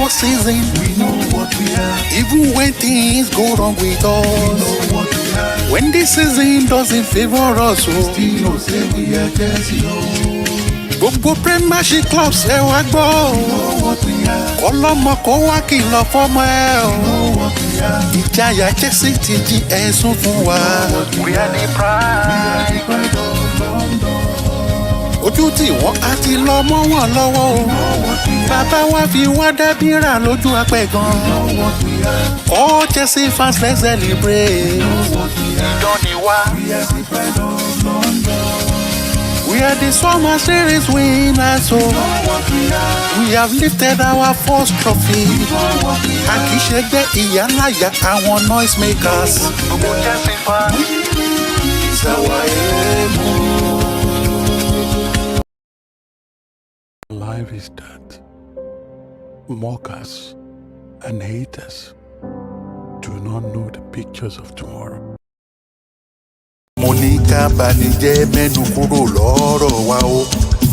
your season. We know what we are. Even when things go wrong with us. We know what we are. When this season doesn't favor us, oh. Still no say we are Chelsea, oh. Gbogbo Premiership clubs ẹ wá gbọ́. We know what we are. Ọlọ́mọ kó wá kìlọ̀ fọ́mọ ẹ o. We know what we are. Ìjayà Chelsea ti di ẹ̀sùn fún wa. We are the pride of London. Ojú tí wọ́n á ti lọ mọ́ wọn lọ́wọ́ o. Bàbá wa fi wá dábìrà lójú apẹ̀ gan. All Chelsea fans let's celebrate. Ìdánì wa. We are the summer series winners, so we have lifted our first trophy. A kì í ṣe gbé ìyáláyà àwọn noise makers. Gbogbo Chelsea fans, it's our aim. Life is that mockers and haters do not know the pictures of tomorrow. Mo ní ká banijẹ́ mẹ́nu kúrò lọ́rọ̀ wa o,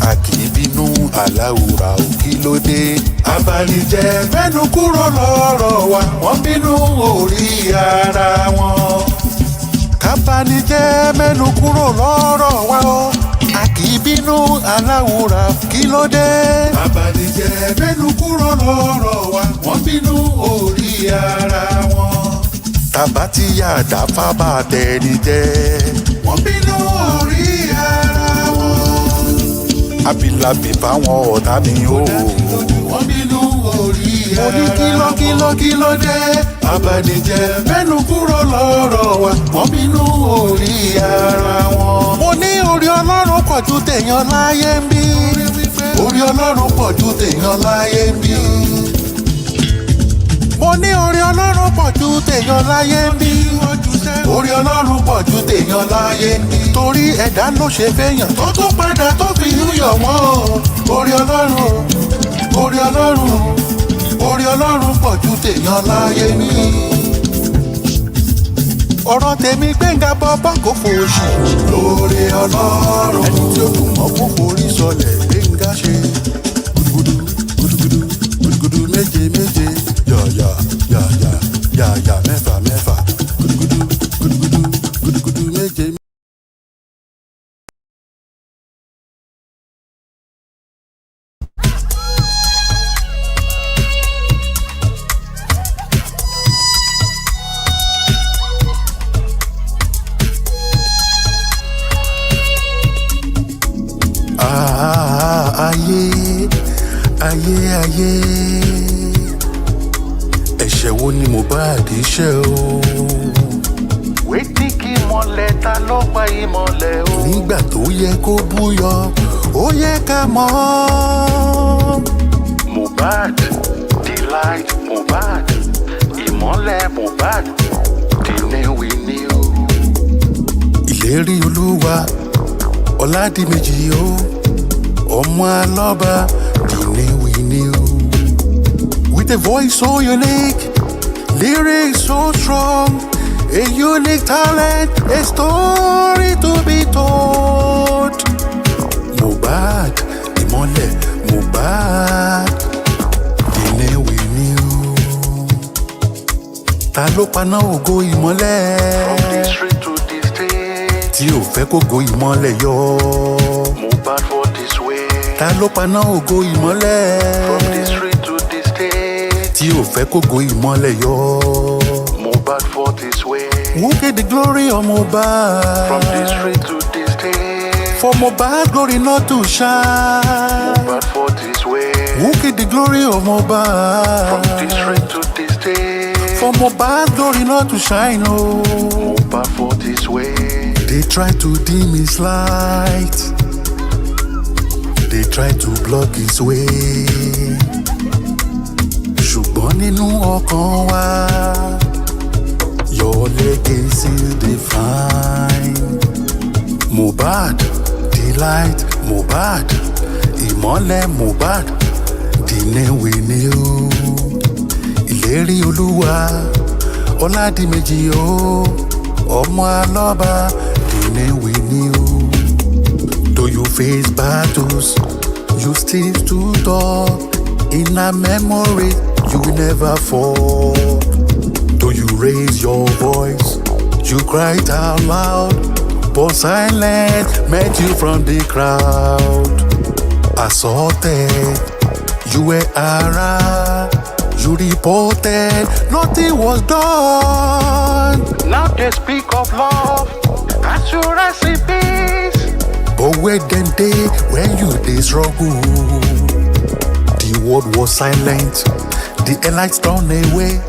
a kì í bínú aláwùrà o, kí ló dé? Abanijẹ́ mẹ́nu kúrò lọ́rọ̀ wa, wọ́n bínú orí ara wọn. Ká banijẹ́ mẹ́nu kúrò lọ́rọ̀ wa o, a kì í bínú aláwùrà kí ló dé? Abanijẹ́ mẹ́nu kúrò lọ́rọ̀ wa, wọ́n bínú orí ara wọn. Tàbá tí yàdá fábà tẹ̀lé jẹ́. Wọ́n bínú orí ara wọn. Abilabi fáwọn ọ̀tá mi o. Wọ́n bínú orí ara wọn. Mo ní kíló dé. Abanijẹ́ mẹ́nu kúrò lọ́rọ̀ wa. Wọ́n bínú orí ara wọn. Mo ní orí Ọlọ́run pọ̀ ju tèèyàn láyé ń bí. Orí Ọlọ́run pọ̀ ju tèèyàn láyé ń bí. Mo ní orí Ọlọ́run pọ̀ ju tèèyàn láyé ń bí. Orí Ọlọ́run pọ̀ ju tèèyàn láyé ń bí. Torí ẹ̀dá ló ṣe fẹ́yàn tó tún padà tó fi yúyọ̀ wọ́n. Orí Ọlọ́run, orí Ọlọ́run, orí Ọlọ́run pọ̀ ju tèèyàn láyé ń bí. Ọ̀rọ̀ tèmi Gbénga bọ́bọ́ kò fòṣì. Lórí Ọlọ́run ẹni tí ó kùn mọ́ kó forí sọlẹ̀ Gbénga ṣe. Gudugudu, gudugudu méje méje. Yàyà yàyà yàyà mẹ́fà mẹ́fà. Gudugudu gudugudu gudugudu méje. Ayé. Ẹ̀ṣẹ̀ wo ni Mohbad ṣẹ̀ o? Wetin kí ìmọ̀lẹ̀ ta ló pa ìmọ̀lẹ̀ o? Nígbà tó yẹ kó búyọ, ó yẹ ká mọ̀. Mohbad, the light Mohbad, ìmọ̀lẹ̀ Mohbad, the new we new. Ìlérí Olúwa, Ọládìméjì o, ọmọ alọ́ba, the new we new. With a voice so unique, lyrics so strong, a unique talent, a story to be told. Mohbad, ìmọ́lẹ̀ Mohbad, the new we new. Ta ló paná ògo ìmọ́lẹ̀? From the street to the state. Tí ò fẹ́ kógo ìmọ́lẹ̀ yọ. Mohbad for this way. Ta ló paná ògo ìmọ́lẹ̀? From the street to the state. Tí ò fẹ́ kógo ìmọ́lẹ̀ yọ. Mohbad for this way. Who get the glory of Mohbad? From the street to the state. For Mohbad glory not to shine. Mohbad for this way. Who get the glory of Mohbad? From the street to the state. For Mohbad glory not to shine, oh. Mohbad for this way. They try to dim his light. They try to block his way. Ṣùgbọ́n nínú ọkàn wa, your legacy is divine. Mohbad, the light Mohbad, ìmọ́lẹ̀ Mohbad, the name we knew. Ìlérí Olúwa, Ọládìméjì o, ọmọ alọ́ba, the name we knew. Though you face battles, you still stood up. In a memory you will never fall. Though you raise your voice, you cried out loud, but silence met you from the crowd. Assaulted, you were around, you reported, nothing was done. Now they speak of love, assurance in peace. But where them day when you dey struggle? The world was silent, the lights turned away.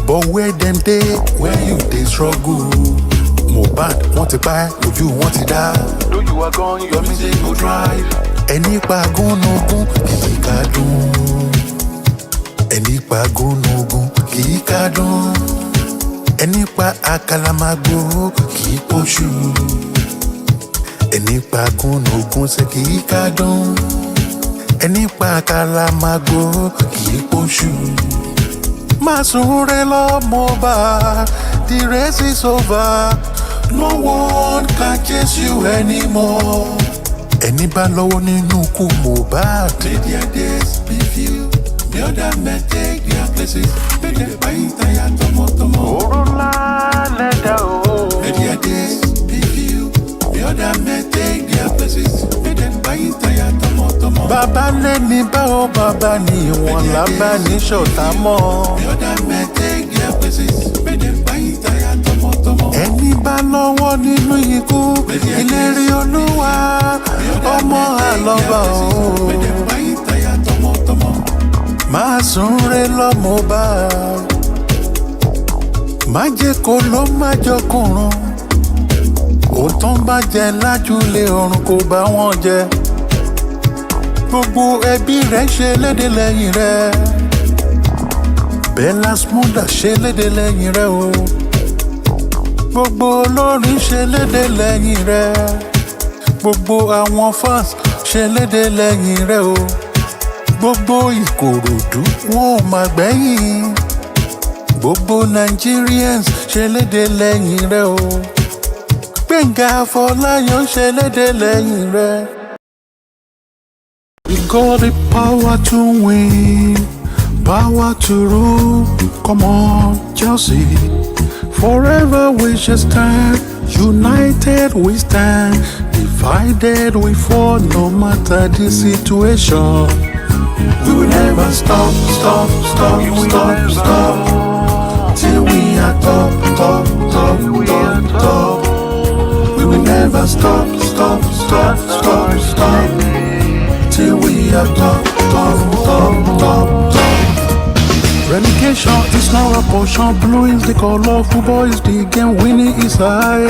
But where them day when you dey struggle? Mohbad wọ́n ti pa ẹ́, ojú wọn ti dá. Though you are gone, your music will drive. Ẹni pa gúnugún kìí kádùn. Ẹni pa gúnugún kìí kádùn. Ẹni pa àkàlàmàgbò kìí pọ̀ṣù. Ẹni pa gúnugún ṣe kìí kádùn. Ẹni pa àkàlàmàgbò kìí pọ̀ṣù. Má súnre lọ Mohbad, the race is over. No one can chase you anymore. Ẹni bá lọ́wọ́ nínú ikú Mohbad. May their days be few, the other men take their places. May they buy tire tomo. Òru ńlá lẹ́dà o. May their days be few, the other men take their places. May they buy tire tomo. Bàbá lé ní báwo bàbá ní ìwọ̀n lábá ní ṣọ̀tá mọ́. The other men take their places. May they buy tire tomo. Ẹni bá lọ́wọ́ nínú ikú ìlérí Olúwa ọmọ àlọ́bà o. May they buy tire tomo. Má súnre lọ Mohbad, má jẹ́ kó ló má jọkùnrùn. Òótọ́ bá jẹ lájúlé ọ̀run kò bá wọn jẹ. Gbogbo ẹbí rẹ̀ ṣe léde lẹ́yìn rẹ̀. Bella Smuda ṣe léde lẹ́yìn rẹ̀ o. Gbogbo olórin ṣe léde lẹ́yìn rẹ̀. Gbogbo àwọn fans ṣe léde lẹ́yìn rẹ̀ o. Gbogbo Ìkòròdú wọn ò mà gbẹ́yìn. Gbogbo Nigerians ṣe léde lẹ́yìn rẹ̀ o. Gbẹ̀ngà Afọláyan ṣe léde lẹ́yìn rẹ̀. We got the power to win, power to rule. Come on, Chelsea. Forever we shall stand, united we stand, divided we fall no matter the situation. We will never stop, till we are top. We will never stop, till we are top. Relegation is now a portion. Blue is the color, football is the game. Winning is high.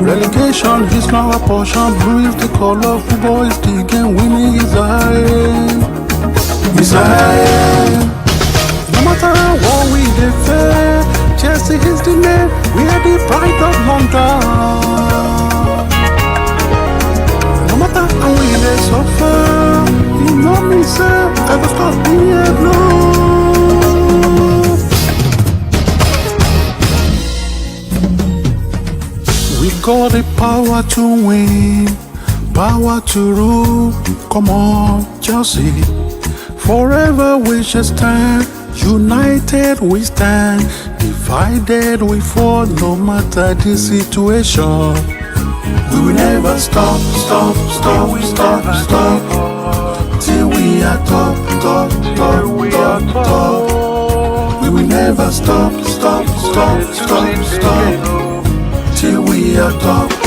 Relegation is now a portion. Blue is the color, football is the game. Winning is high. No matter what we defend, Chelsea is the name. We are the pride of London. No matter how we dey suffer, you know me say ever stop being no. We got the power to win, power to rule. Come on, Chelsea. Forever we shall stand, united we stand, divided we fall no matter the situation. We will never stop, till we are top. We will never stop, till we are top.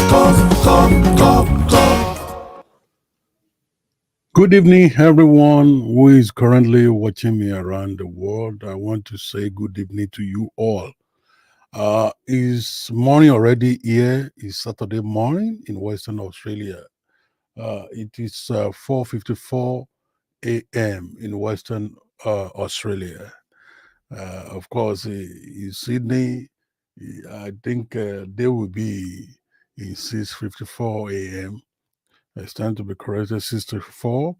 Good evening, everyone who is currently watching me around the world. I want to say good evening to you all. It's morning already here. It's Saturday morning in Western Australia. It is 4:54 a.m. in Western Australia. Of course, in Sydney, I think they will be in 6:54 a.m. It's time to be corrected, 6:54.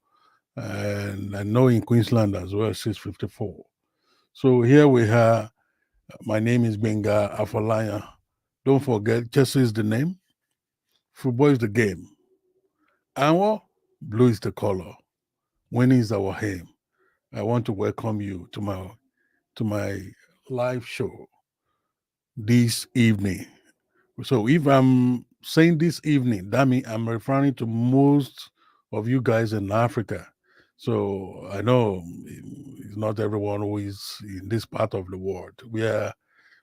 And I know in Queensland as well, 6:54. So here we are. My name is Benga Afalaya. Don't forget, Chelsea is the name. Football is the game. And what? Blue is the color. Winning is our aim. I want to welcome you to my live show this evening. So if I'm saying this evening, that means I'm referring to most of you guys in Africa. So I know it's not everyone who is in this part of the world.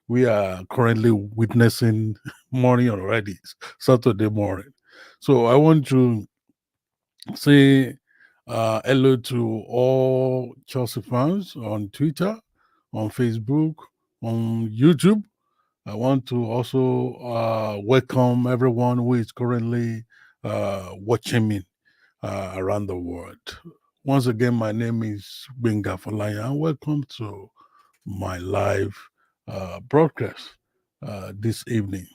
We are currently witnessing morning already, Saturday morning. So I want to say hello to all Chelsea fans on Twitter, on Facebook, on YouTube. I want to also welcome everyone who is currently watching me around the world. Once again, my name is Benga Falaya, and welcome to my live broadcast this evening.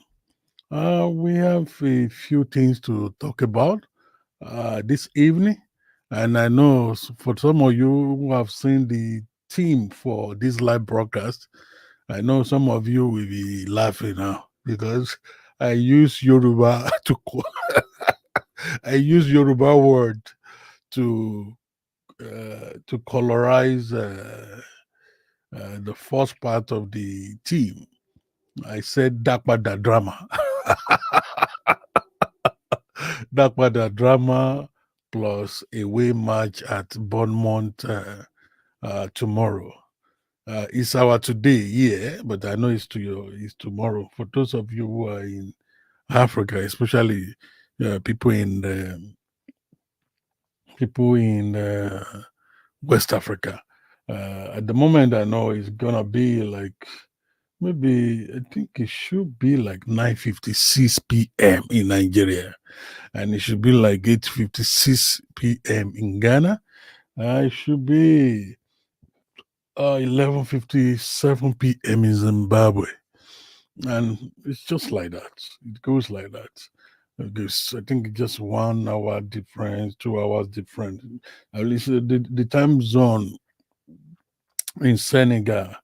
We have a few things to talk about this evening, and I know for some of you who have seen the theme for this live broadcast, I know some of you will be laughing now because I use Yoruba I use Yoruba word to colorize the first part of the team. I said Dapada drama. Dapada drama plus away match at Bournemouth tomorrow. It's our today, yeah, but I know it's tomorrow. For those of you who are in Africa, especially people in West Africa. At the moment, I know it's gonna be like maybe I think it should be like 9:56 p.m. in Nigeria, and it should be like 8:56 p.m. in Ghana. It should be 11:57 p.m. in Zimbabwe, and it's just like that. It goes like that. I think it's just 1 hour difference, 2 hours difference. At least the time zone in Senegal,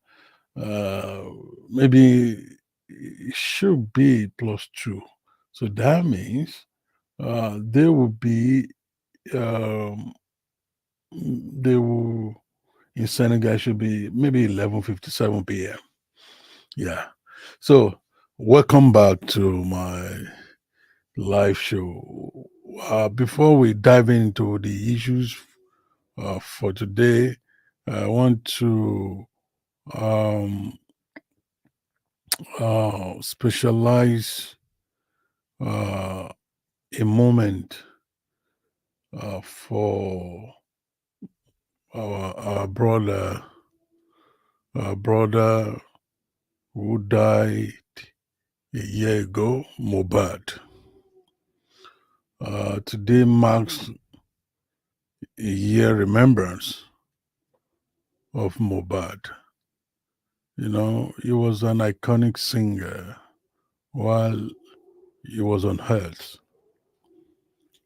uh, maybe it should be +2. So that means they will be, um, they will, in Senegal, should be maybe 11:57 p.m. Yeah. So welcome back to my live show. Before we dive into the issues for today, I want to um, specialize uh, a moment for our brother who died a year ago, Mobad. Today marks a year remembrance of Mobad. You know, he was an iconic singer while he was on earth.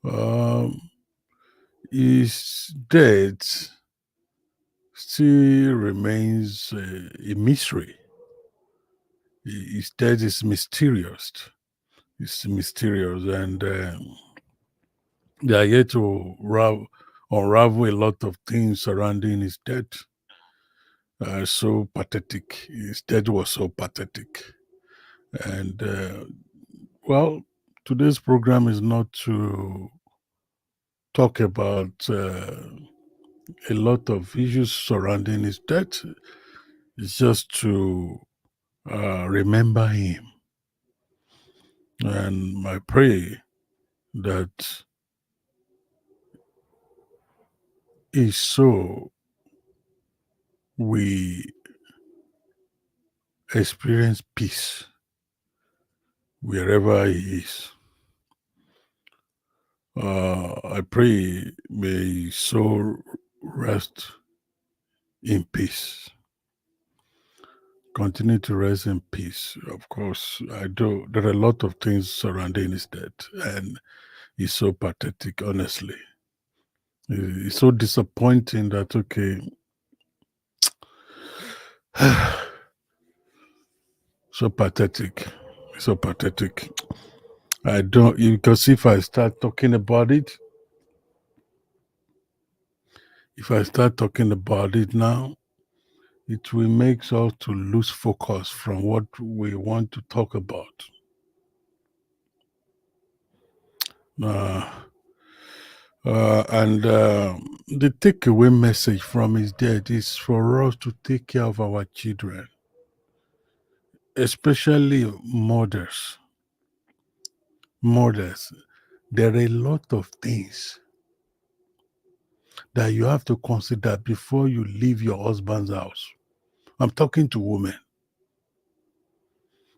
Um, his death still remains a mystery. His death is mysterious. It's mysterious, and they are yet to unravel a lot of things surrounding his death. So pathetic. His death was so pathetic. And well, today's program is not to talk about a lot of issues surrounding his death. It's just to remember him. And I pray that his soul we experience peace wherever he is. I pray may his soul rest in peace. Continue to rest in peace. Of course, I do. There are a lot of things surrounding his death, and it's so pathetic, honestly. It's so disappointing that, okay, so pathetic. So pathetic. I don't, because if I start talking about it, If I start talking about it now, it will make us to lose focus from what we want to talk about. Uh, and the takeaway message from his death is for us to take care of our children, especially mothers. Mothers, there are a lot of things that you have to consider before you leave your husband's house. I'm talking to women.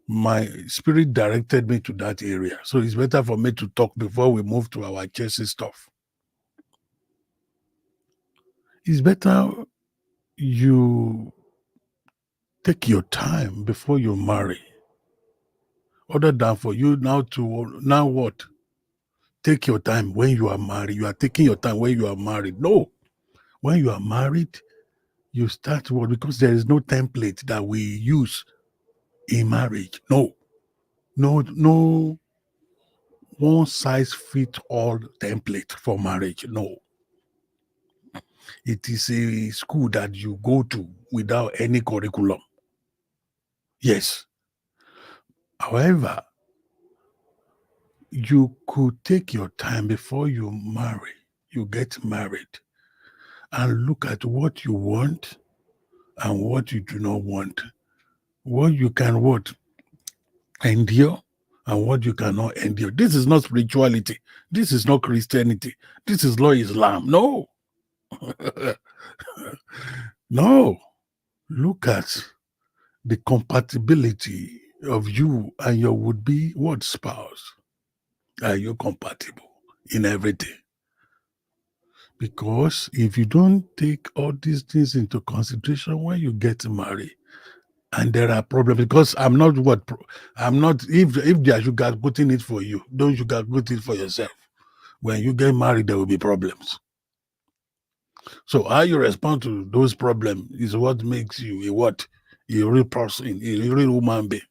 My spirit directed me to that area. So it's better for me to talk before we move to our chassis stuff. It's better you take your time before you marry. Other than for you now what? Take your time when you are married. You are taking your time when you are married. No. When you are married, you start what? Because there is no template that we use in marriage. No. No one size fits all template for marriage. No. It is a school that you go to without any curriculum. Yes. However, you could take your time before you get married, and look at what you want and what you do not want. What you can endure and what you cannot endure. This is not spirituality. This is not Christianity. This is not Islam. No. No. Look at the compatibility of you and your would-be spouse. Are you compatible in everything? Because if you don't take all these things into consideration when you get married, and there are problems, because I'm not, if they are sugarcoating it for you, don't sugarcoat it for yourself. When you get married, there will be problems. So how you respond to those problems is what makes you a real person, a real human being.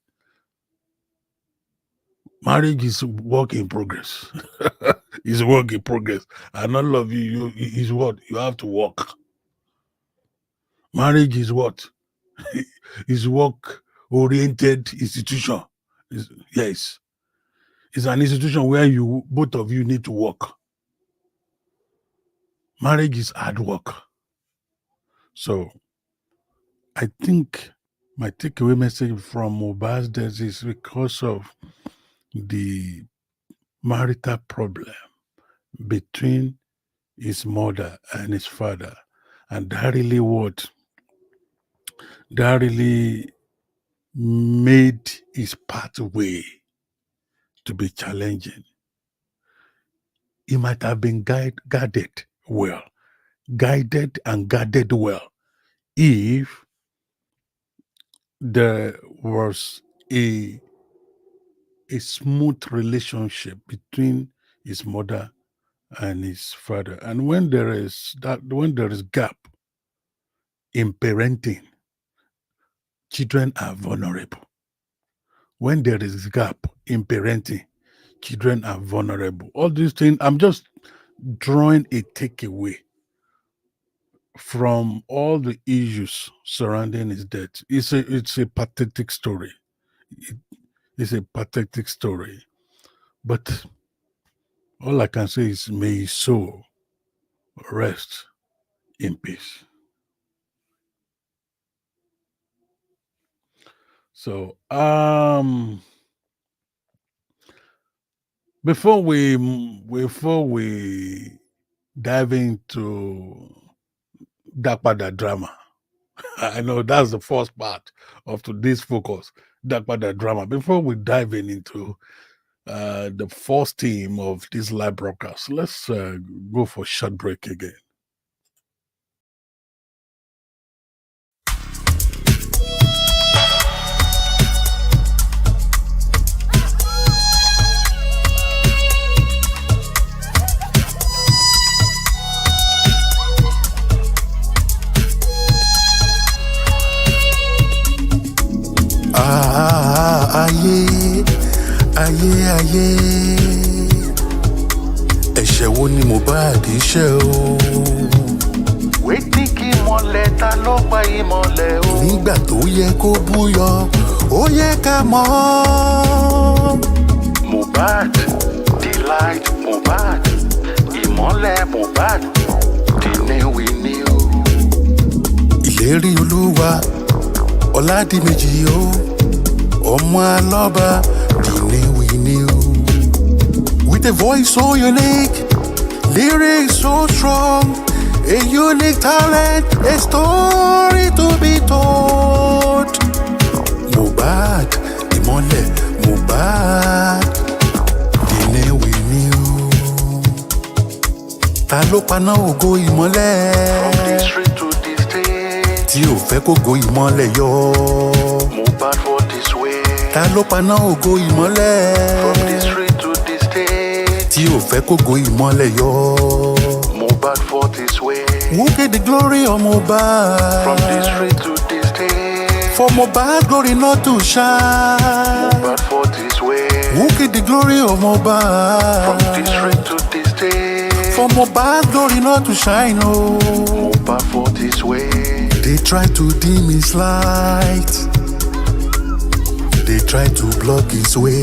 Marriage is work in progress. It's work in progress. And all of you is what? You have to work. Marriage is what? Is work-oriented institution. Yes. It's an institution where both of you need to work. Marriage is hard work. So I think my takeaway message from Mohbad's death is because of the marital problem between his mother and his father. And that really made his pathway to be challenging. He might have been guided and guarded well if there was a smooth relationship between his mother and his father. And when there is gap in parenting, children are vulnerable. When there is gap in parenting, children are vulnerable. All these things, I'm just drawing a takeaway from all the issues surrounding his death. It's a pathetic story. It's a pathetic story. But all I can say is, may his soul rest in peace. So, before we dive into Dapada drama, I know that's the first part of today's focus, Dapada drama. Before we dive into the first theme of this live broadcast, let's go for a short break again. ayé ẹ̀ṣẹ̀ wo ni Mohbad ṣẹ̀ o ta ló pa ìmọ̀lẹ̀ o. nígbà tó yẹ kó búyọ ó yẹ ká mọ̀ ọ́. Mohbad delight Mohbad ìmọ̀lẹ̀ Mohbad the new we new. ìlérí olúwa ọ̀làdìmẹ́jì o ọmọ alọ́ba dìníwìníw. With a voice so unique, lyrics so strong, a unique talent, a story to be told. Mohbad ìmọ̀lẹ̀ Mohbad dìníwìníw. Ta ló paná ògo ìmọ̀lẹ̀? From the street to the state. Tí ò fẹ́ kógo ìmọ̀lẹ̀ yọ. Mohbad for this way. Ta ló paná ògo ìmọ̀lẹ̀? From the street to the state. Tí ò fẹ́ kógo ìmọ̀lẹ̀ yọ. Mohbad for this way. Who get the glory of Mohbad? From the street to the state. For Mohbad glory not to shine. Mohbad for this way. Who get the glory of Mohbad? From the street to the state. For Mohbad glory not to shine, oh. Mohbad for this way. They try to dim his light. They try to block his way.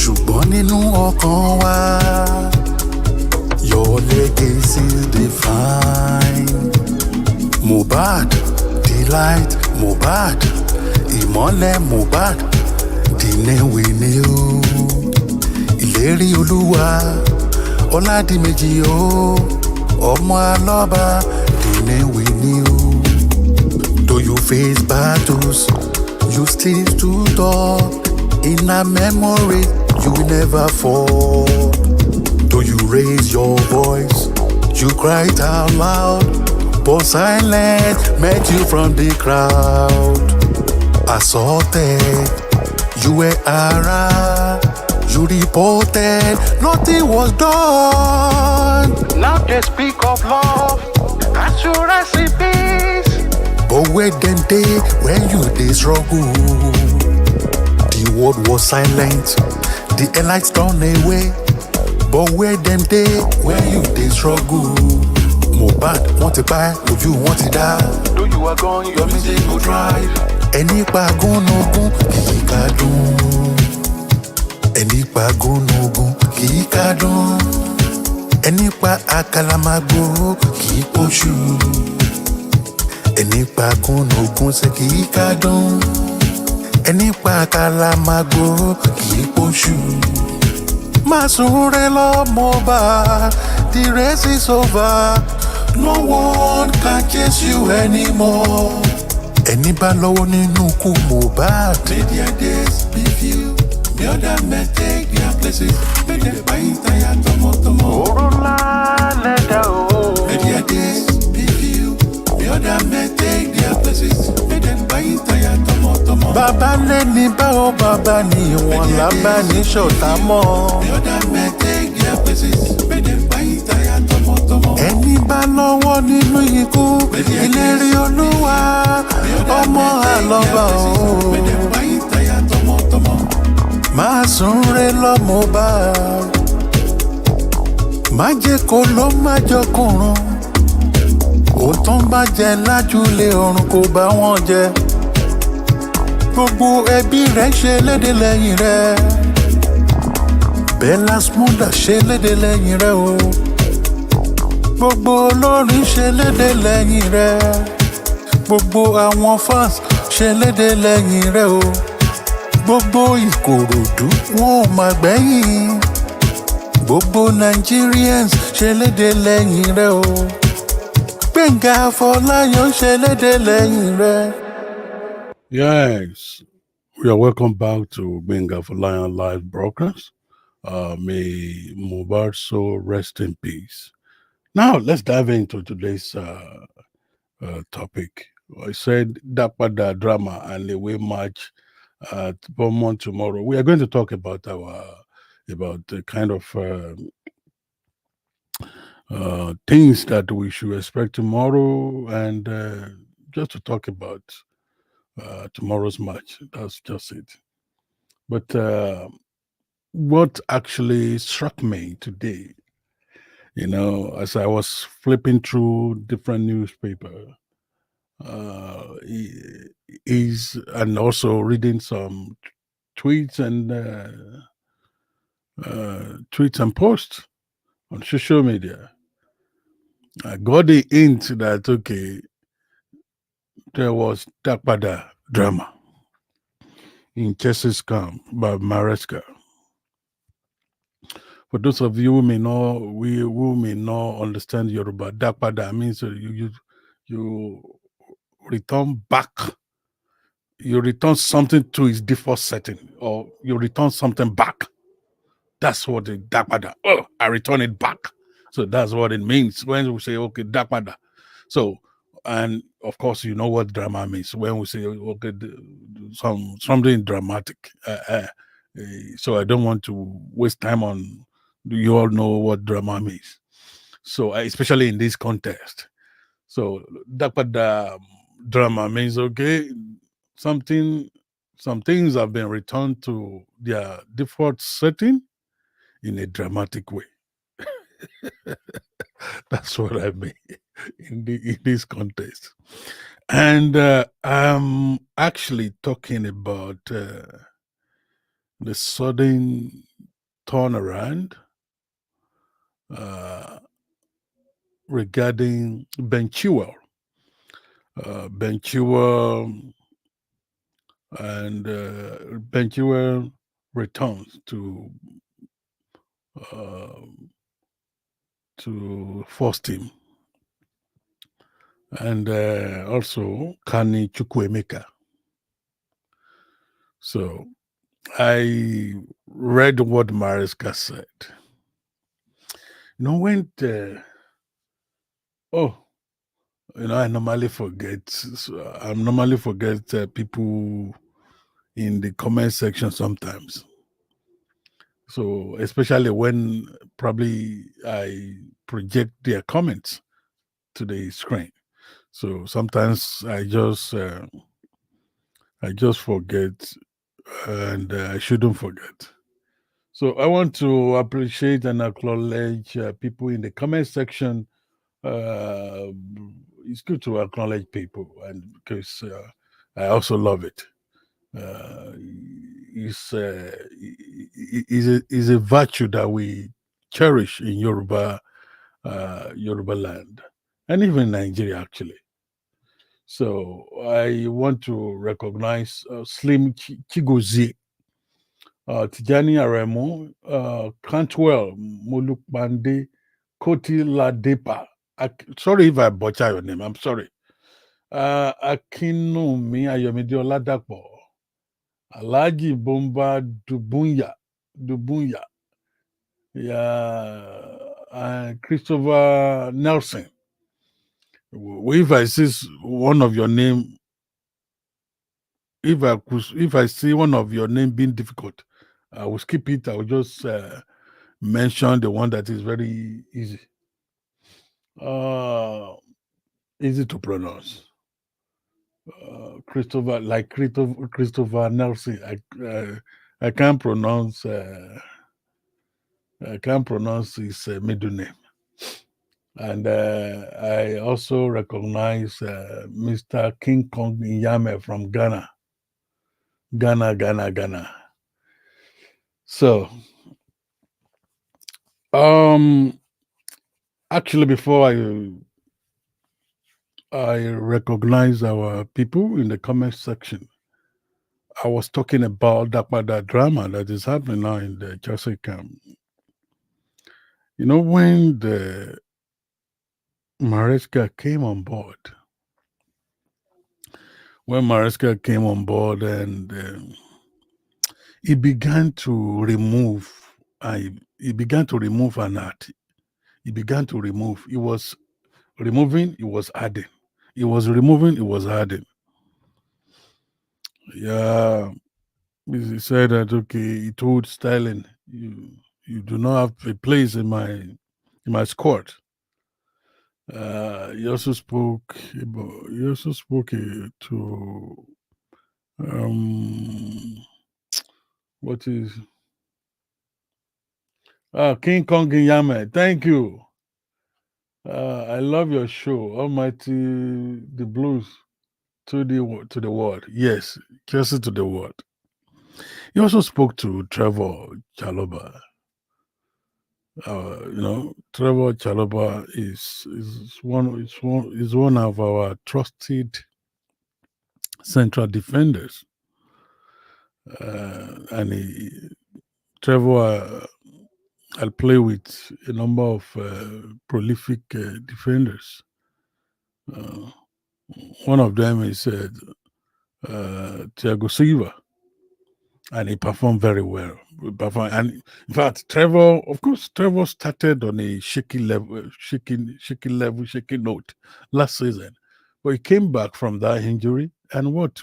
Ṣùgbọ́n nínú ọkàn wa, your legacy is divine. Mohbad, delight Mohbad, ìmọ́lẹ̀ Mohbad, the name we knew. Ìlérí olúwa, ọ̀làdìmẹ́jì o, ọmọ alọ́ba, the name we knew. Though you face battles, you still stood up. In a memory, you will never fall. Though you raise your voice, you cried out loud. But silence met you from the crowd. Assaulted, you were harassed. You reported, nothing was done. Now they speak of love, assurance in peace. But where them day when you dey struggle? The world was silent, the lights turned away. But where them day when you dey struggle? Mohbad wọ́n ti pa ẹ́, ojú wọn ti dá. Though you are gone, your music will drive. Ẹni pa gúnugún kìí kádùn. Ẹni pa gúnugún kìí kádùn. Ẹni pa àkàlàmàgbò kìí pọ̀ṣù. Ẹni pa gúnugún ṣe kìí kádùn. Ẹni pa àkàlàmàgbò kìí pọ̀ṣù. Má sùn rẹ lọ Mohbad, the race is over. No one can chase you anymore. Ẹni bá lọ́wọ́ nínú ikú Mohbad. May their days be few. May other men take their places. May them buy tire tomo. Òru ńlá lẹ́dà o. May their days be few. May other men take their places. May them buy tire tomo. Bàbá lé ní báwo bàbá ní ìwọ̀n lábá ní ṣọ̀tá mọ́. May other men take their places. May them buy tire tomo. Ẹni bá lọ́wọ́ nínú ikú ìlérí olúwa ọmọ àlọ́bà o. May them buy tire tomo. Má sùn rẹ lọ Mohbad, má jẹ́ kó ló má jọkùnrùn. Òótọ́ bá jẹ lájúlé ọ̀run kò bá wọn jẹ. Gbogbo ẹbí rẹ̀ ṣe léde lẹ́yìn rẹ̀. Bella Smuda ṣe léde lẹ́yìn rẹ̀ o. Gbogbo olórin ṣe léde lẹ́yìn rẹ̀. Gbogbo àwọn fans ṣe léde lẹ́yìn rẹ̀ o. Gbogbo Ìkòròdú wọn ò má gbẹ̀yìn. Gbogbo Nigerians ṣe léde lẹ́yìn rẹ̀ o. Gbẹ̀ngà Afọláyan ṣe léde lẹ́yìn rẹ̀. Yes, we are welcome back to Benga for Lion Live broadcast. May Mohbad soul rest in peace. Now, let's dive into today's topic. I said Dapada drama and the way match at Bournemouth tomorrow. We are going to talk about the kind of things that we should expect tomorrow, and just to talk about tomorrow's match. That's just it. But what actually struck me today As I was flipping through different newspaper, is and also reading some tweets and tweets and posts on social media. I got the hint that okay, there was Dapada drama in Chess's Camp by Maresca. For those of you who may not understand Yoruba, Dapada means you return back, you return something to its default setting, or you return something back. That's what the Dapada. Oh, I return it back. So that's what it means when we say okay, Dapada. So, and of course, you know what drama means when we say okay, something dramatic. So I don't want to waste time on. Do you all know what drama means? So especially in this context. So Dapada drama means okay, something, some things have been returned to their default setting in a dramatic way. That's what I mean in this context. And I'm actually talking about the sudden turnaround uh, regarding Ben Chilwell. Ben Chilwell and Ben Chilwell returns uh, to first team, and also Kani Chukwuemeka. So I read what Mariska said. When oh, I normally forget. So I normally forget people in the comment section sometimes. So especially when probably I project their comments to the screen. So sometimes I just forget, and I shouldn't forget. So I want to appreciate and acknowledge people in the comment section. Uh, it's good to acknowledge people, and because I also love it. Uh, is a virtue that we cherish in Yoruba land, and even Nigeria actually. So I want to recognize Slim Chigozie, Tijani Aremu, Cantwell Molukbande, Koti Ladepa. Sorry if I butcher your name. I'm sorry. Akinumi Ayomide Oladapo, Alhaji Bomba Dubunya, yeah, Christopher Nelson. If I see one of your name, if I see one of your name being difficult, I will skip it. I will just mention the one that is very easy. Uh, Easy to pronounce. Christopher Nelson. I can't pronounce. I can't pronounce his middle name. And I also recognize Mr. King Kong Nyame from Ghana. Ghana. So, um, actually, before I recognize our people in the comment section, I was talking about that drama that is happening now in the Chelsea camp. When the Maresca came on board, and he began to remove, he began to remove an art. He began to remove. He was removing, he was adding. He was removing, he was adding. Yeah, he said that okay, he told Sterling, you do not have a place in my squad. He also spoke to what is King Kong Yame. Thank you. I love your show, Almighty the Blues to the world. Yes, Chelsea to the world. He also spoke to Trevor Chaloba. Trevor Chaloba is one of our trusted central defenders, and Trevor I play with a number of prolific defenders. Uh, One of them is Thiago Silva, and he performed very well. And in fact, Trevor, of course, Trevor started on a shaky note last season, but he came back from that injury, and what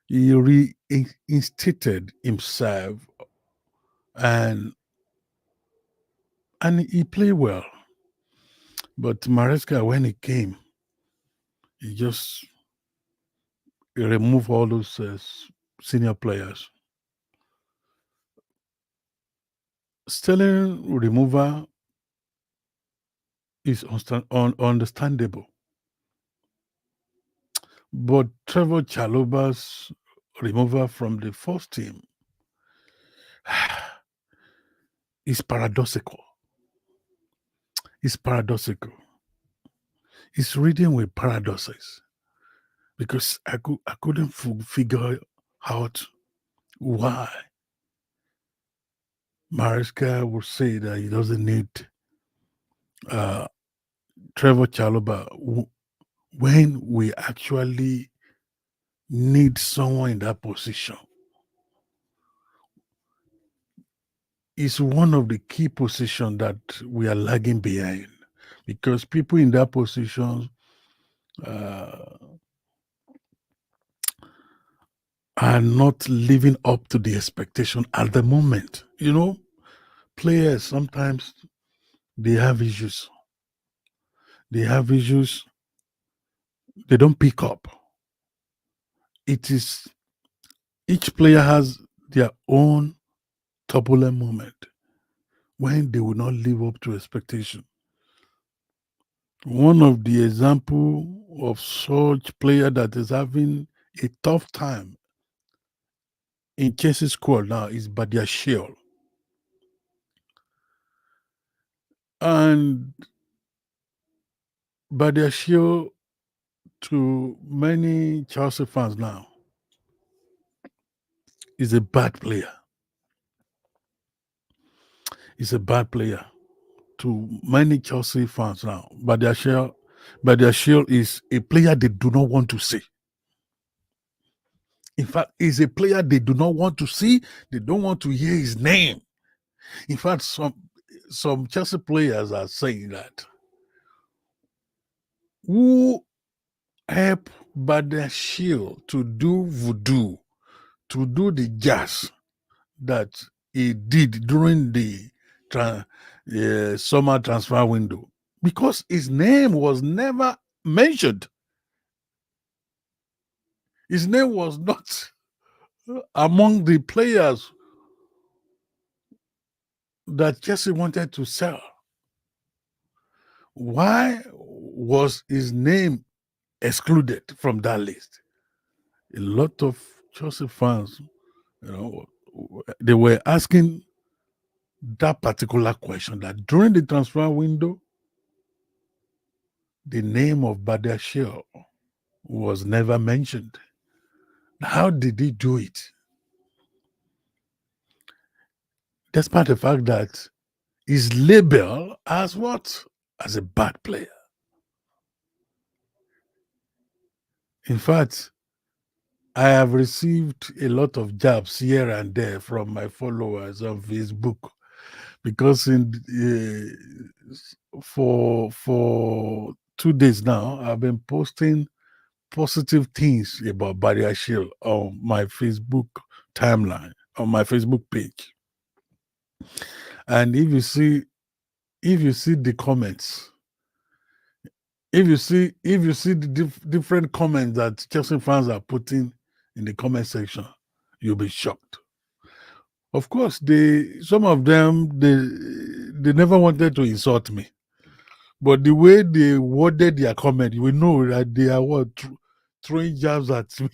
he reinstated himself, and he played well. But Maresca, when he came, he just removed all those senior players. Sterling removal is understandable, but Trevor Chaloba's removal from the first team is paradoxical. It's paradoxical. It's reading with paradoxes because I couldn't figure out why Mariska would say that he doesn't need uh, Trevor Chaloba when we actually need someone in that position. It's one of the key positions that we are lagging behind because people in that position uh, are not living up to the expectation at the moment. Players sometimes they have issues. They have issues. They don't pick up. It is each player has their own turbulent moment when they will not live up to expectation. One of the example of such player that is having a tough time in Chelsea squad now is Badia Shield. And Badia Shield, to many Chelsea fans now, is a bad player. He's a bad player to many Chelsea fans now. Badia Shield is a player they do not want to see. In fact, he's a player they do not want to see. They don't want to hear his name. In fact, some Chelsea players are saying that who help Badia Shield to do voodoo, to do the jazz that he did during the summer transfer window, because his name was never mentioned. His name was not among the players that Chelsea wanted to sell. Why was his name excluded from that list? A lot of Chelsea fans, they were asking that particular question, that during the transfer window, the name of Badia Shield was never mentioned. How did he do it? Despite the fact that his label as what? As a bad player. In fact, I have received a lot of jabs here and there from my followers on Facebook because for 2 days now I've been posting positive things about Badia Shield on my Facebook timeline, on my Facebook page. And if you see the comments, if you see the different comments that Chelsea fans are putting in the comment section, you'll be shocked. Of course, some of them they never wanted to insult me. But the way they worded their comment, you will know that they are what throwing jabs at me.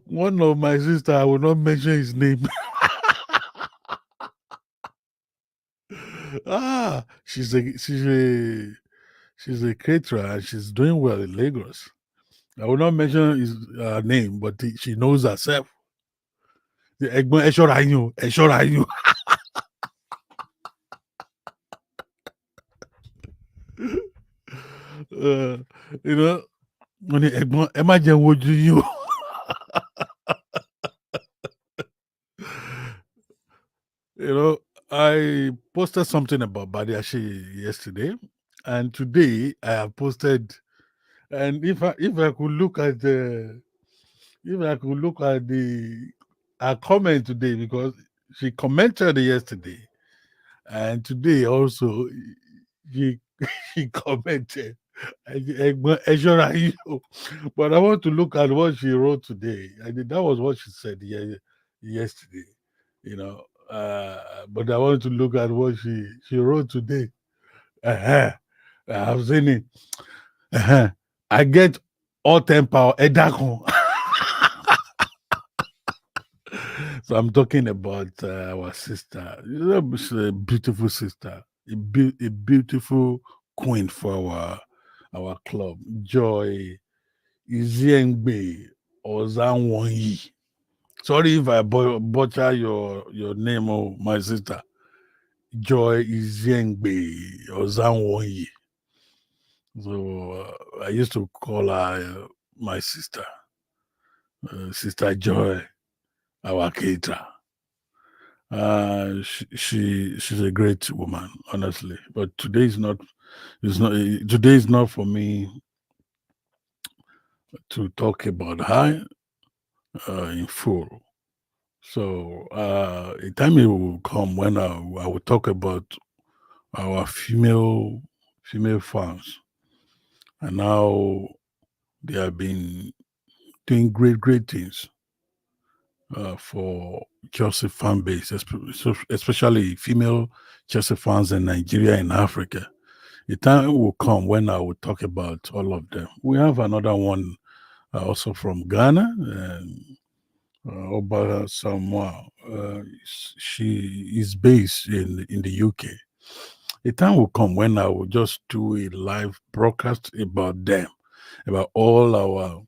One of my sister, I will not mention his name. She's a caterer and she's doing well in Lagos. I will not mention his name, but she knows herself. The Ẹ̀gbọ́n ẹ ṣọ́ra yín o, ẹ ṣọ́ra yín o. You know, wọ́n ní ẹ̀gbọ́n ẹ má jẹun wojú yín o. You know, I posted something about Badiashi yesterday, and today I have posted. And if I could look at the her comment today, because she commented yesterday, and today also she she commented. But I want to look at what she wrote today. I think that was what she said yesterday. You know, but I want to look at what she wrote today. Uh-huh. I've seen it. Uh-huh. I get all temper. So I'm talking about our sister. You know, she's a beautiful sister, a beautiful queen for our club. Joy Iziengbe Ozanwonyi. Sorry if I butcher your name, oh my sister. Joy Iziengbe Ozanwonyi. So I used to call her my sister, Sister Joy, our caterer. She's a great woman, honestly. But today is not for me to talk about her in full. So a time it will come when I will talk about our female fans and how they have been doing great things for Chelsea fan base, especially female Chelsea fans in Nigeria and Africa. The time will come when I will talk about all of them. We have another one also from Ghana, Oba Samoa. She is based in the UK. The time will come when I will just do a live broadcast about them, about all our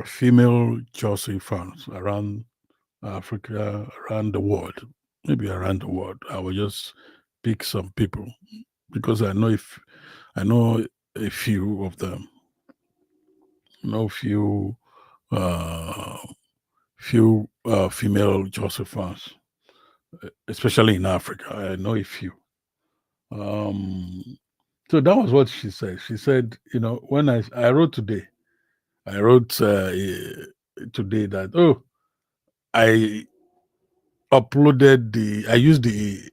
female Chelsea fans around Africa, around the world, maybe around the world. I will just pick some people because I know a few of them. Know uh, few female Chelsea fans, especially in Africa. I know a few. So that was what she said. She said, you know, when I wrote today, I wrote today that I I used the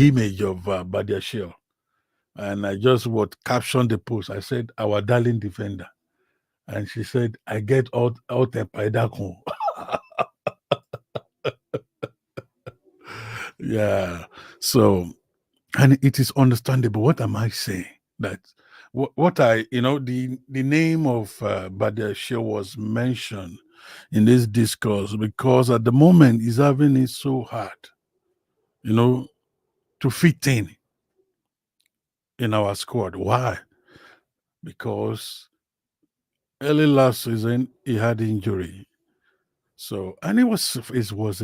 image of Badia Shell, and I just captioned the post. I said, "Our darling defender," and she said, "I get out a Yeah. So, and it is understandable. What am I saying? That what I, the name of Badia Shell was mentioned in this discourse because at the moment he's having it so hard, to fit in our squad. Why? Because early last season he had injury. So, and he was a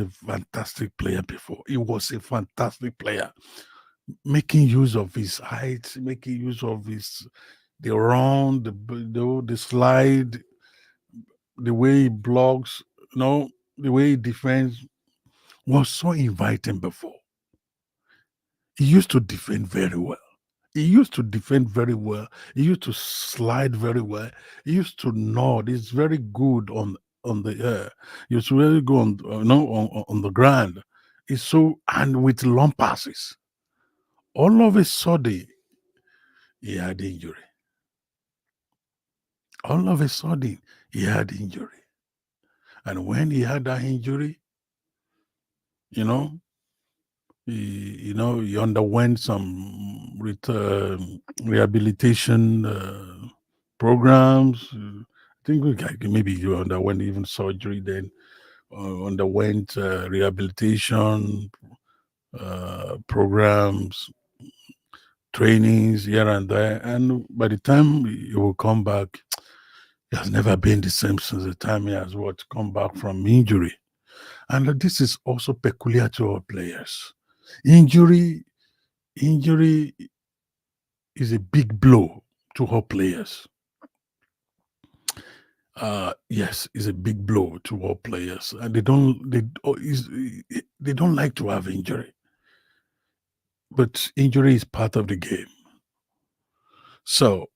fantastic player before. He was a fantastic player, making use of his height, making use of the run, the slide, the way he blocks, the way he defends was so inviting before. He used to defend very well. He used to defend very well. He used to slide very well. He used to nod. He's very good on the air. He's very good on the ground. It's so and with long passes. All of a sudden, he had injury. All of a sudden, he had injury. And when he had that injury, you know, He underwent some rehabilitation programs. I think maybe he underwent even surgery, then underwent rehabilitation programs, trainings here and there. And by the time he will come back, he has never been the same since the time he has come back from injury. And this is also peculiar to our players. Injury is a big blow to our players. Yes, it's a big blow to all players, and they don't like to have injury, but injury is part of the game. So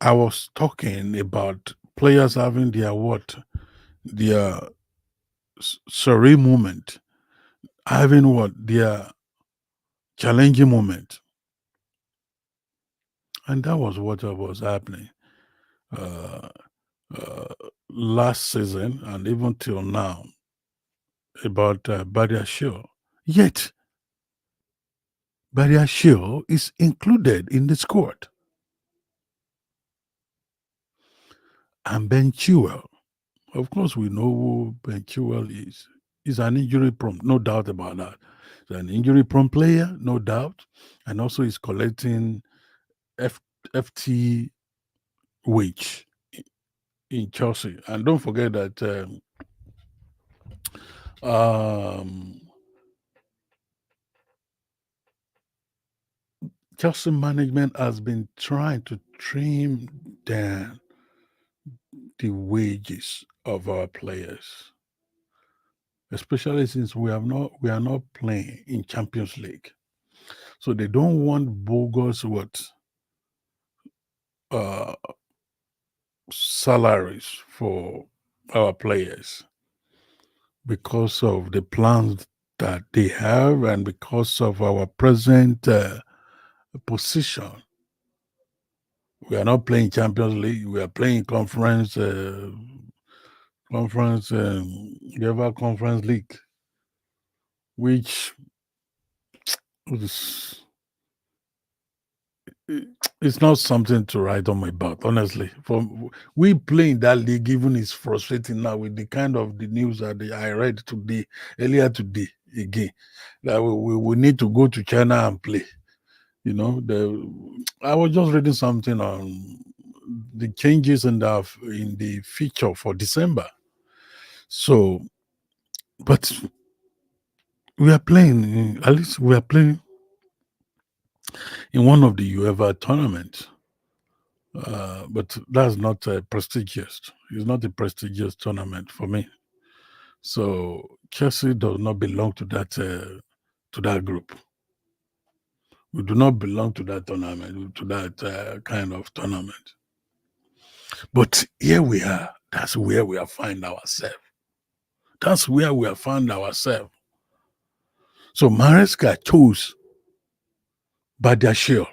I was talking about players having their serene moment, having their challenging moment, and that was what was happening uh, uh, last season and even till now about Badia Shaw. Yet Badia Shaw is included in the squad, and Ben Chilwell. Of course, we know who Ben Chilwell is. He's an injury prone, no doubt about that. He's an injury prone player, no doubt. And also he's collecting F- FT wage in Chelsea. And don't forget that um, Chelsea management has been trying to trim down the wages of our players, especially since we are not playing in Champions League. So they don't want bogus uh salaries for our players because of the plans that they have and because of our present position. We are not playing Champions League. We are playing UEFA Conference League, which is it's not something to write on my back, honestly. For we playing that league, even is frustrating now with the kind of the news that I read today, earlier today again, that we need to go to China and play. I was just reading something on the changes in the feature for December. So, but we are playing. At least we are playing in one of the UEFA tournaments. But that's not prestigious. It's not a prestigious tournament for me. So Chelsea does not belong to that group. We do not belong to that tournament, to that kind of tournament. But here we are. That's where we have found ourselves. That's where we have found ourselves. So Maresca chose Badiashile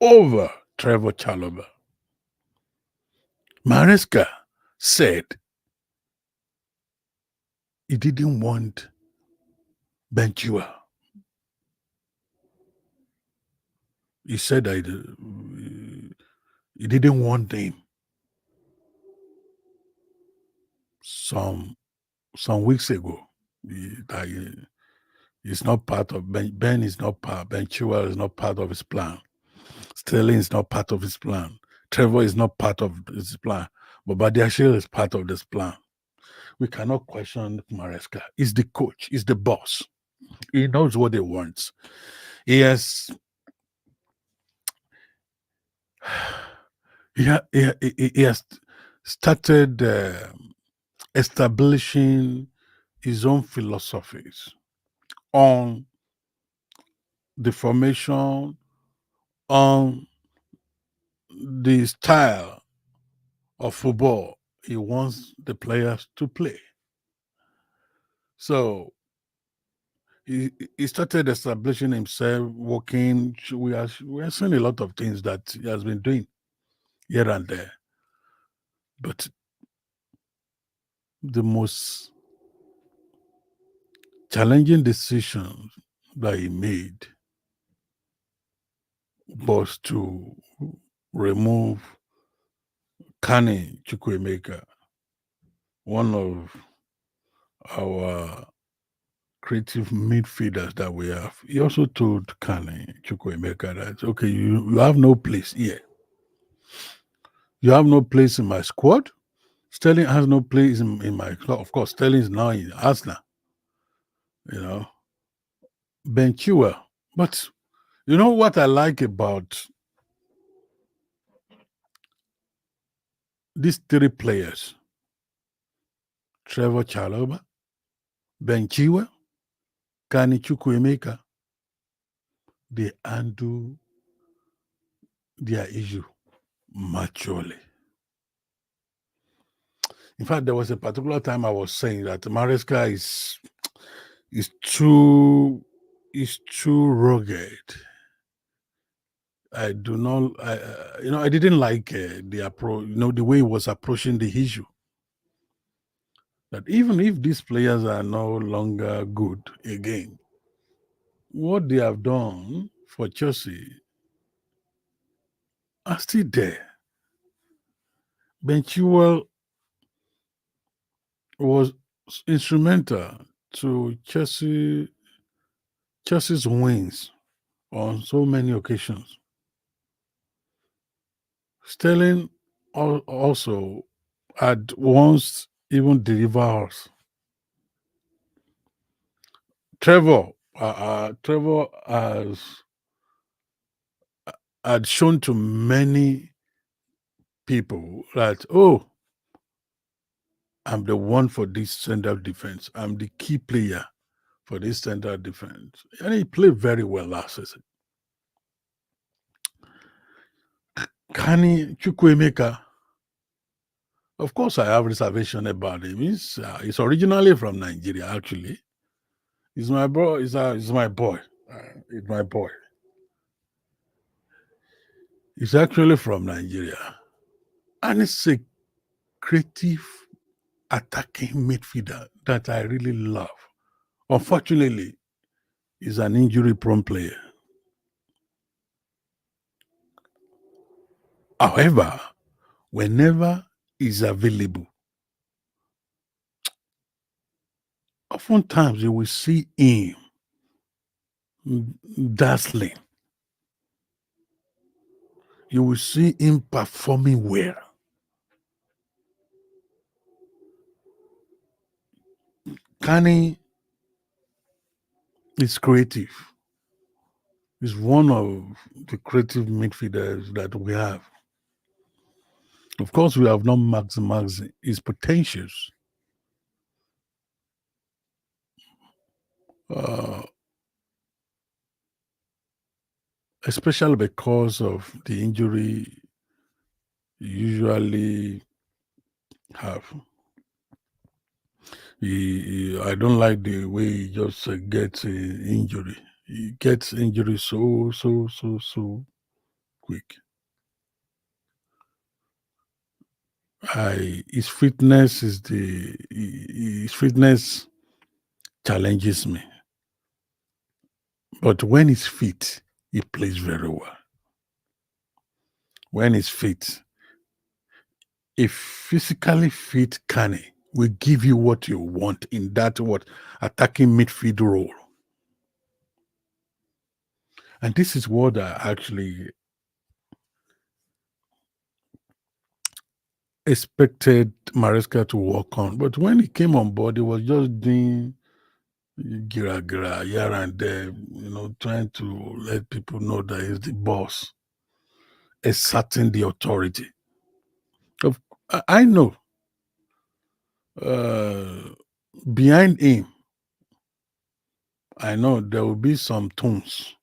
over Trevor Chalobah. Maresca said he didn't want Benchua. He said that he didn't want him. Some weeks ago, it's not part of Ben is not part. Benchua is not part of his plan. Sterling is not part of his plan. Trevor is not part of his plan. But Badiashile is part of this plan. We cannot question Maresca. He's the coach. He's the boss. He knows what he wants. He has he has started establishing his own philosophies on the formation, on the style of football he wants the players to play. So he started establishing himself, working. We are seeing a lot of things that he has been doing here and there. But the most challenging decisions that he made was to remove Kani Chukwuemeka, one of our creative midfielders that we have. He also told Kani Chukwuemeka that, okay, you have no place here. You have no place in my squad. Sterling has no place in my club. Of course, Sterling is now in Arsenal. You know, Ben Chilwell. But you know what I like about these three players? Trevor Chalobah, Ben Chilwell, Kani Chukwuemeka, they handle their issue maturely. In fact, there was a particular time I was saying that Maresca is too rugged. I do not, I didn't like the approach, the way he was approaching the issue. That even if these players are no longer good again, what they have done for Chelsea are still there. Ben Chilwell was instrumental to Chelsea's wins on so many occasions. Sterling also had once even delivered us. Trevor had shown to many people that, oh, I'm the one for this central defense. I'm the key player for this central defense. And he played very well last season. Kani Chukwuemeka, of course, I have reservation about him. He's originally from Nigeria, actually. He's my bro. He's my boy. He's my boy. He's actually from Nigeria. And it's a creative attacking midfielder that I really love. Unfortunately, he's an injury-prone player. However, whenever he's available, oftentimes you will see him dazzling. You will see him performing well. Kani is creative. He's one of the creative midfielders that we have. Of course, we have not maximized his potentials. Especially because of the injury you usually have. I don't like the way he just gets injury. He gets injury so quick. His fitness challenges me. But when he's fit, he plays very well. When he's fit, a physically fit Kane will give you what you want in that attacking midfield role. And this is what I actually expected Maresca to work on. But when he came on board, he was just doing gira here and there, trying to let people know that he's the boss, asserting the authority. I know behind him, I know there will be some tones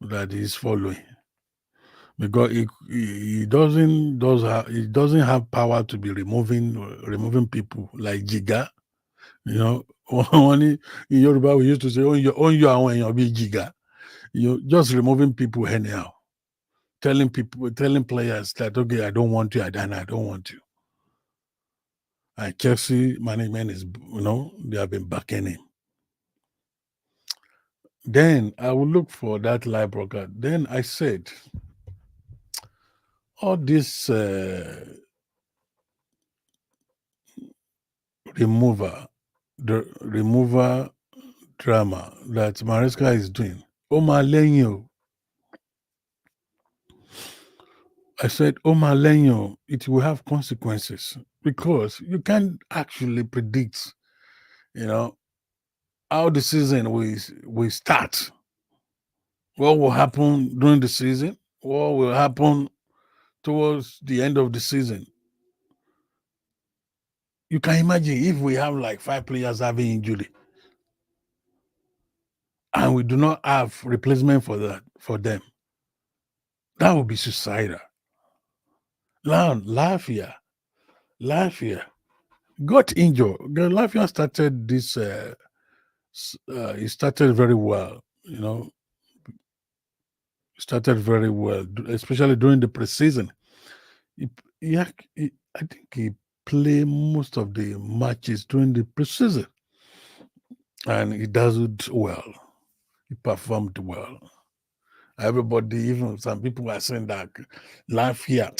that he's following, because he doesn't have power to be removing people like Jiga. In Yoruba we used to say, "On your big Jiga." Just removing people anyhow, telling players that, okay, I don't want you, I don't want you. And Chelsea management is, they have been backing him. Then I will look for that live broadcast. Then I said, all this remover, the remover drama that Mariska is doing. Oma Lenyo. I said, Oma Lenyo, it will have consequences because you can't actually predict, you know, how the season will start. What will happen during the season? What will happen towards the end of the season? You can imagine if we have like 5 players having injury and we do not have replacement for them, that would be suicidal. Now, Lafia got injured. Lafia started this. He started very well. You know, started very well, especially during the preseason. He, I think he played most of the matches during the preseason, and he does it well. He performed well. Everybody, even some people are saying that Lafia,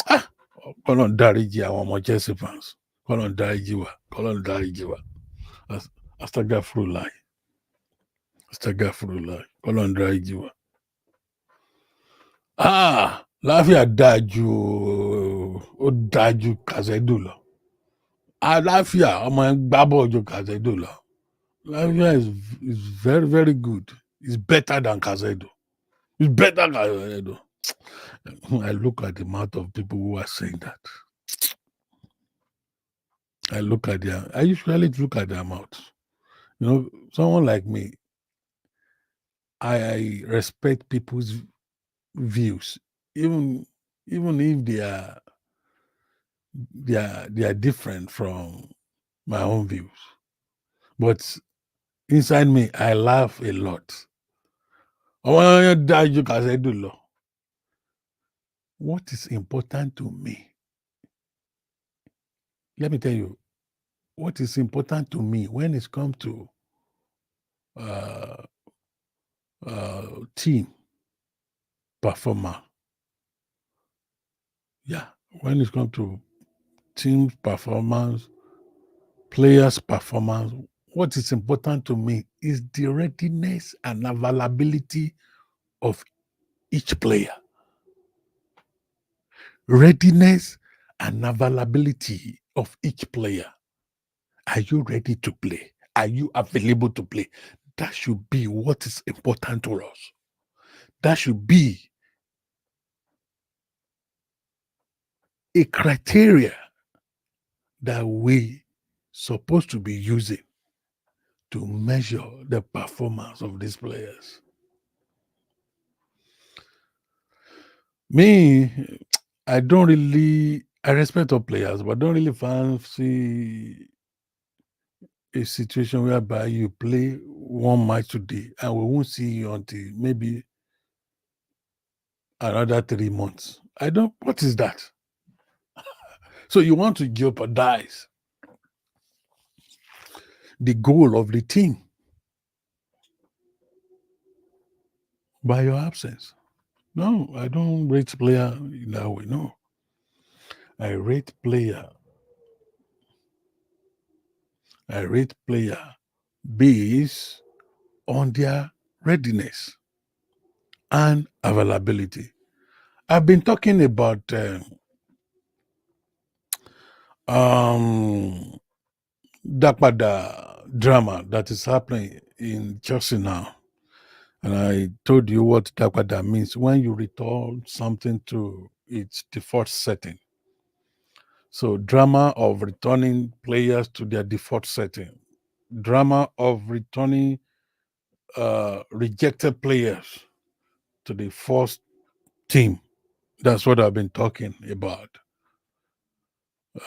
call on Dariji, àwọn Chelsea fans. Call on Dariji wa. Call on Dariji wa. Astagfirullah. Astagfirullah. Call on Dariji wa. Láfíà dáa ju ó dáa ju Kazedo lọ. Láfíà ọmọ ẹ̀ ń gbá bọ́ọ̀ ju Kazedo lọ. Láfíà is very very good. It's better than Kazedo. It's better than Kazedo. I look at the amount of people who are saying that. I usually look at their mouth. You know, someone like me, I respect people's views, even if they are different from my own views. But inside me, I laugh a lot. What is important to me? Let me tell you, what is important to me when it comes to team performer. Yeah, when it comes to team performance, players' performance, what is important to me is the readiness and availability of each player. Readiness and availability of each player. Are you ready to play? Are you available to play? That should be what is important to us. That should be a criteria that we supposed to be using to measure the performance of these players. Me, I respect all players, but don't really fancy a situation whereby you play one match today and we won't see you until maybe another 3 months. What is that? So you want to jeopardize the goal of the team by your absence. No, I don't rate player in that way. No. I rate player based on their readiness and availability. I've been talking about Dapada drama that is happening in Chelsea now. And I told you what Dapada means when you return something to its default setting. So drama of returning players to their default setting. Drama of returning rejected players to the first team. That's what I've been talking about.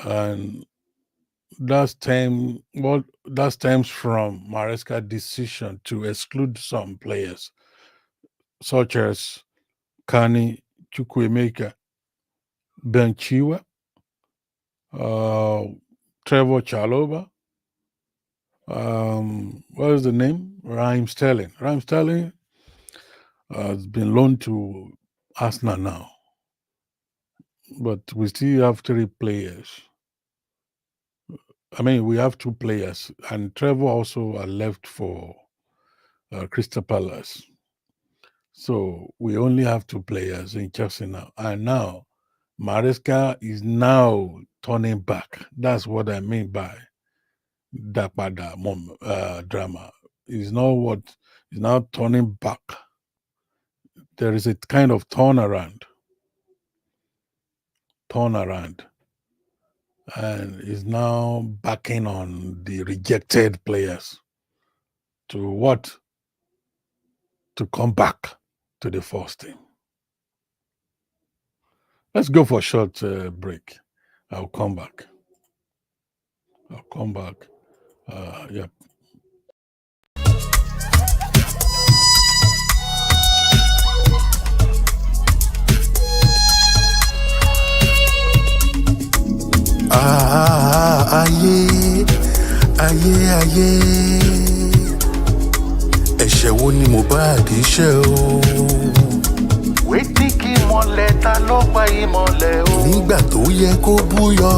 And that stems from Maresca's decision to exclude some players, such as Kani Chukwuemeka, Ben Chiwa, Trevor Chaloba, what is the name? Raheem Sterling. Raheem Sterling has been loaned to Arsenal now. But we still have 3 players. I mean, we have 2 players, and Trevor also are left for Crystal Palace. So we only have 2 players in Chelsea now. And now, Maresca is now turning back. That's what I mean by Dapada drama. Is now turning back. There is a kind of turnaround, and is now backing on the rejected players to come back to the first team. Let's go for a short break. I'll come back. Yep. ayé ẹ̀ṣẹ̀ wo ni Mohbad ṣẹ̀ o. Wetin kí ìmọ̀lẹ̀ ta ló pa ìmọ̀lẹ̀ o. nígbà tó yẹ kó búyọ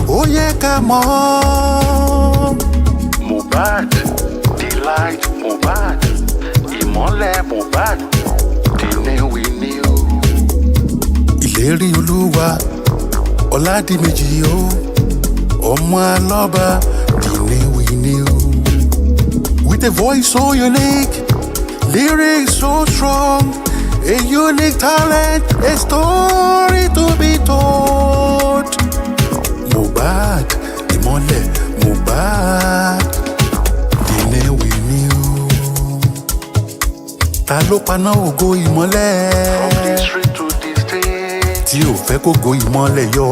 ó yẹ ká mọ̀. Mohbad, the light Mohbad, ìmọ̀lẹ̀ Mohbad, the new we new. ìlérí Olúwa Ọládìméjì o ọmọ alọ́ba the new we new. With a voice so unique, lyrics so strong, a unique talent, a story to be told. Mohbad, ìmọ́lẹ̀ Mohbad, the new we new. Ta ló paná ògo ìmọ́lẹ̀? From the street to the state. Tí ò fẹ́ kógo ìmọ́lẹ̀ yọ.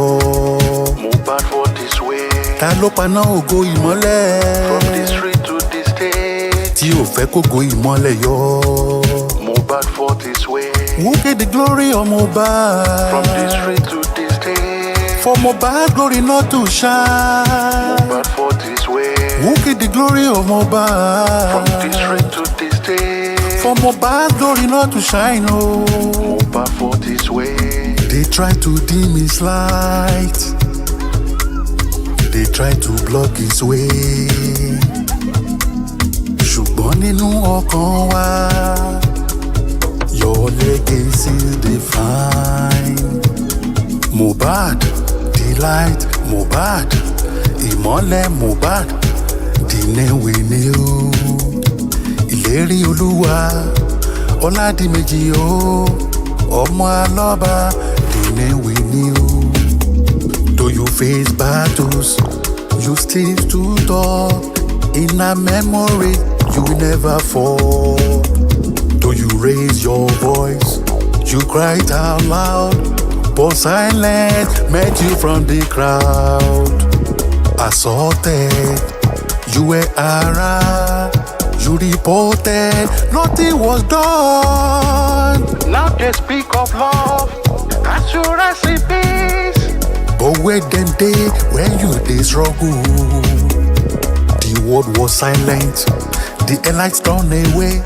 Mohbad for this way. Ta ló paná ògo ìmọ́lẹ̀? From the street to the state. Tí ò fẹ́ kógo ìmọ́lẹ̀ yọ. Mohbad for this way. Who get the glory of Mohbad? From the street to the state. For Mohbad glory not to shine. Mohbad for this way. Who get the glory of Mohbad? From the street to the state. For Mohbad glory not to shine, oh. Mohbad for this way. They try to dim his light. They try to block his way. Ṣùgbọ́n nínú ọkàn wa, your legacy is divine. Mohbad, the light Mohbad, ìmọ́lẹ̀ Mohbad, the name we knew. Ìlérí Olúwa Ọládìméjì o ọmọ alọ́ba, the name we knew. Though you face battles, you still stood up. In a memory, you will never fall. Though you raise your voice, you cried out loud, but silence met you from the crowd. Assaulted, you were harassed, you reported, nothing was done. Now they speak of love, assurance in peace. But where them day when you dey struggle? The world was silent, the lights turned away.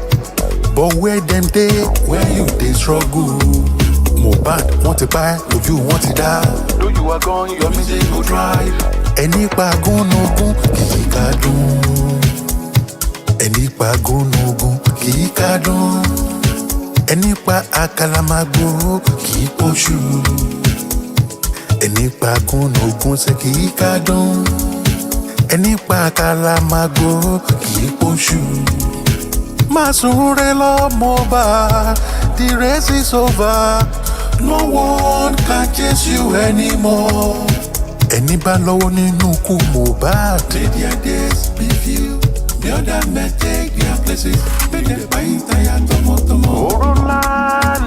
But where them day when you dey struggle? Mohbad wọ́n ti pa ẹ́, ojú wọn ti dá. Though you are gone, your music will drive. Ẹni pa gúnugún kìí ká dùn. Ẹni pa gúnugún kìí ká dùn. Ẹni pa àkàlàmàgbò kìí pọ̀ṣù. Ẹni pa gúnugún ṣe kìí ká dùn. Ẹni pa àkàlàmàgbò kìí pọ̀ṣù. Má súnre lọ Mohbad, the race is over. No one can chase you anymore. Ẹni bá lọ́wọ́ nínú ikú Mohbad. May their days be few, the other may take their places. Make them buy tire tomo. Orula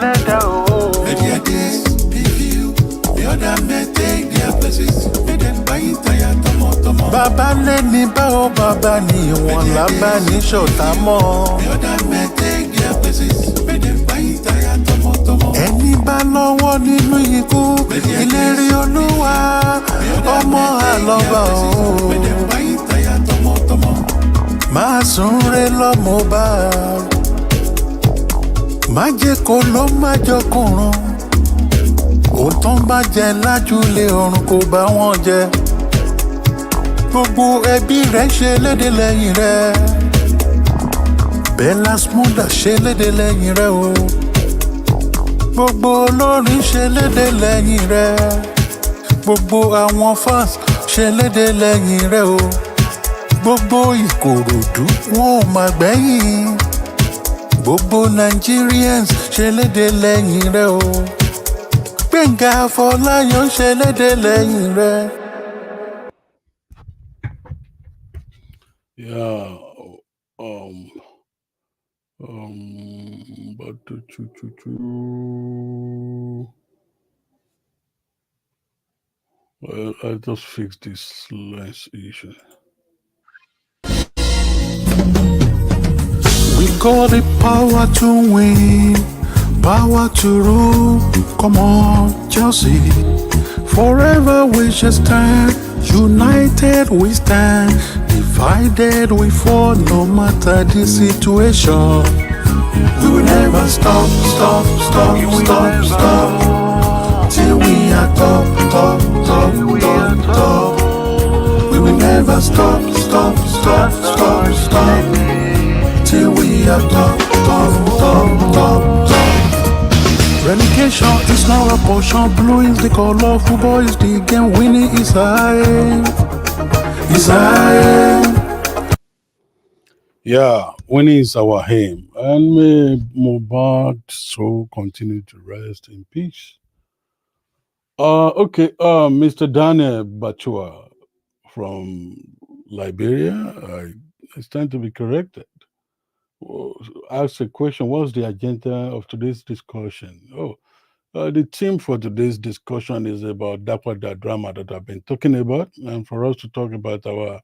leda o. May their days be few, the other may take their places. Make them buy tire tomo. Bàbá lé ní báwo bàbá ni wọn lábá ní ṣọ̀tá mọ́. The other may take their places. Make them buy tire tomo. Ẹni bá lọ́wọ́ nínú ikú ìlérí Olúwa ọmọ àlọ́ba o. Make them buy tire tomo. Má súnre lọ Mohbad, má jẹ́ kó ló má jọkùnrùn òótọ́ bá jẹ lájúlé ọ̀run kò bá wọn jẹ gbogbo ẹbí rẹ̀ ṣe léde lẹ́yìn rẹ̀ Bella Smuda ṣe léde lẹ́yìn rẹ̀ o gbogbo olórin ṣe léde lẹ́yìn rẹ̀ gbogbo àwọn fans ṣe léde lẹ́yìn rẹ̀ o gbogbo Ìkòròdú wọn ò má gbẹ̀yìn gbogbo Nigerians ṣe léde lẹ́yìn rẹ̀ o Gbẹ̀ngà Afọláyan ṣe léde lẹ́yìn rẹ̀. Yeah, but well, I just fixed this lens issue. We got the power to win, power to rule. Come on, Chelsea. Forever we shall stand, united we stand, divided we fall, no matter the situation. We will never stop, stop, stop, stop, stop, till we are top, top, top, top, top. We will never stop, stop, stop, stop, stop, till we are top, top, top, top, top. Relegation is now a portion. Blue is the color, football is the game. Winning is high. Is high. Yeah, winning is our aim. And may Mohbad so continue to rest in peace. Okay, Mr. Daniel Bachua from Liberia, it's time to be corrected. Ask a question. What's the agenda of today's discussion? The theme for today's discussion is about Dapada drama that I've been talking about, and for us to talk about our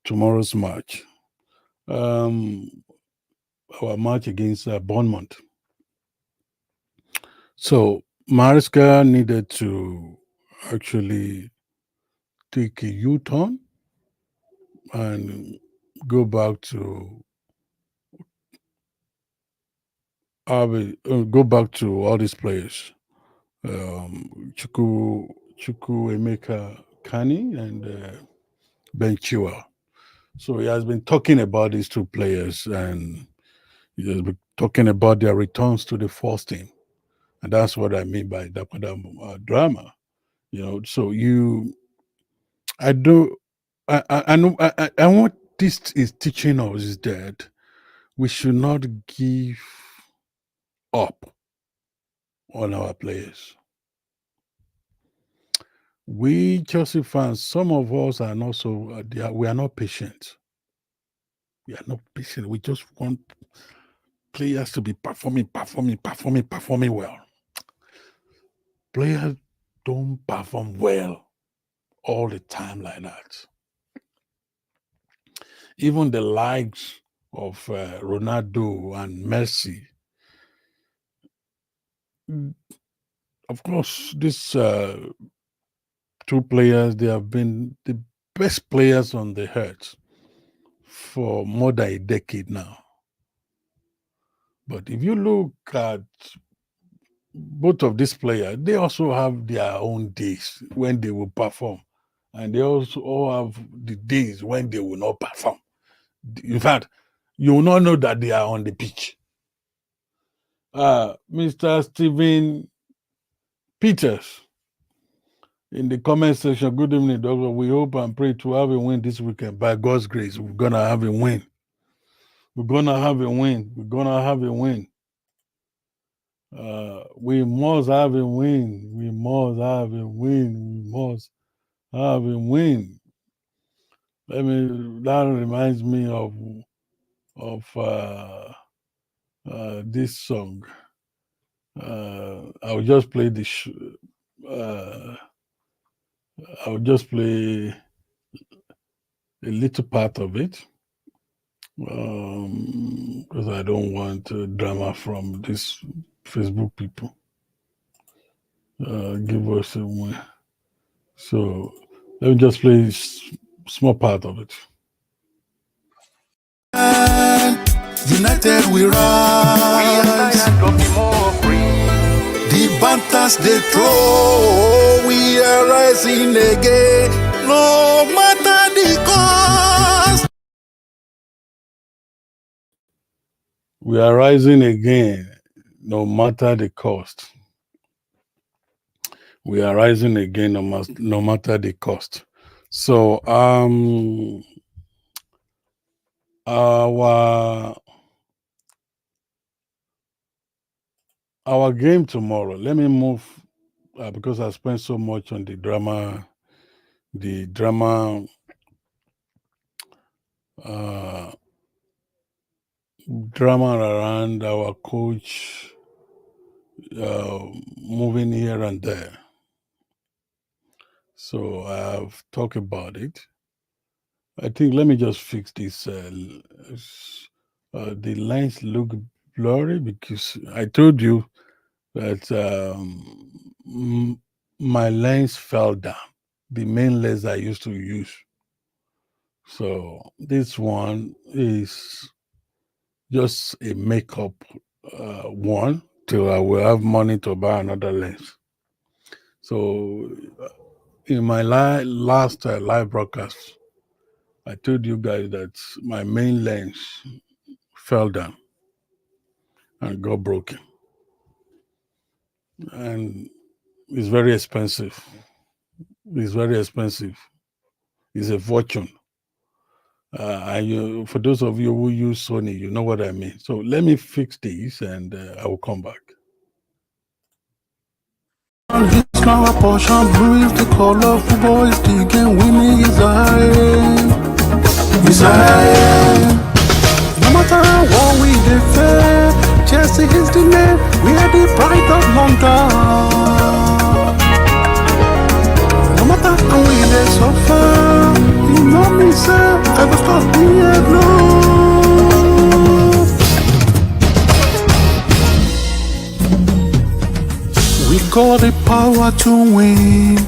tomorrow's match, our match against Bournemouth. So Mariska needed to actually take a U-turn and go back to all these players, Chukwu Emeka Kani and Ben Chua. So he has been talking about these two players, and he has been talking about their returns to the first team, and that's what I mean by Dapada drama. So I know what this is teaching us is that we should not give up on our players. We Chelsea fans, some of us are not so. We are not patient. We are not patient. We just want players to be performing well. Players don't perform well all the time like that. Even the likes of Ronaldo and Messi. Of course, these two players, they have been the best players on the earth for more than a decade now. But if you look at both of these players, they also have their own days when they will perform. And they also all have the days when they will not perform. In fact, you will not know that they are on the pitch. Mr. Stephen Peters, in the comment section, good evening, Doctor. We hope and pray to have a win this weekend. By God's grace, we're going to have a win. We're going to have a win. We're going to have a win. We must have a win. We must have a win. We must have a win. That reminds me of this song. I'll just play this. I'll just play a little part of it because I don't want drama from these Facebook people. Give us a win. So let me just play a small part of it. United we rise. panthers they throw, we are rising again, no matter the cost. We are rising again, no matter the cost. We are rising again, no matter the cost. So, our game tomorrow. Let me move because I spent so much on the drama around our coach moving here and there. So I've talked about it. I think let me just fix this. The lines look blurry because I told you that my lens fell down. The main lens I used to use. So this one is just a makeup one till I will have money to buy another lens. So in my last live broadcast, I told you guys that my main lens fell down and got broken. And it's very expensive. It's very expensive. It's a fortune. For those of you who use Sony, you know what I mean. So let me fix this and I will come back. His flower portion blue is the colorful boys. The game winning is high. No matter what we defend, Jesse is the name. We are the pride of London. No matter how we they suffer, you know me, sir. Ever stop me at no. We got the power to win,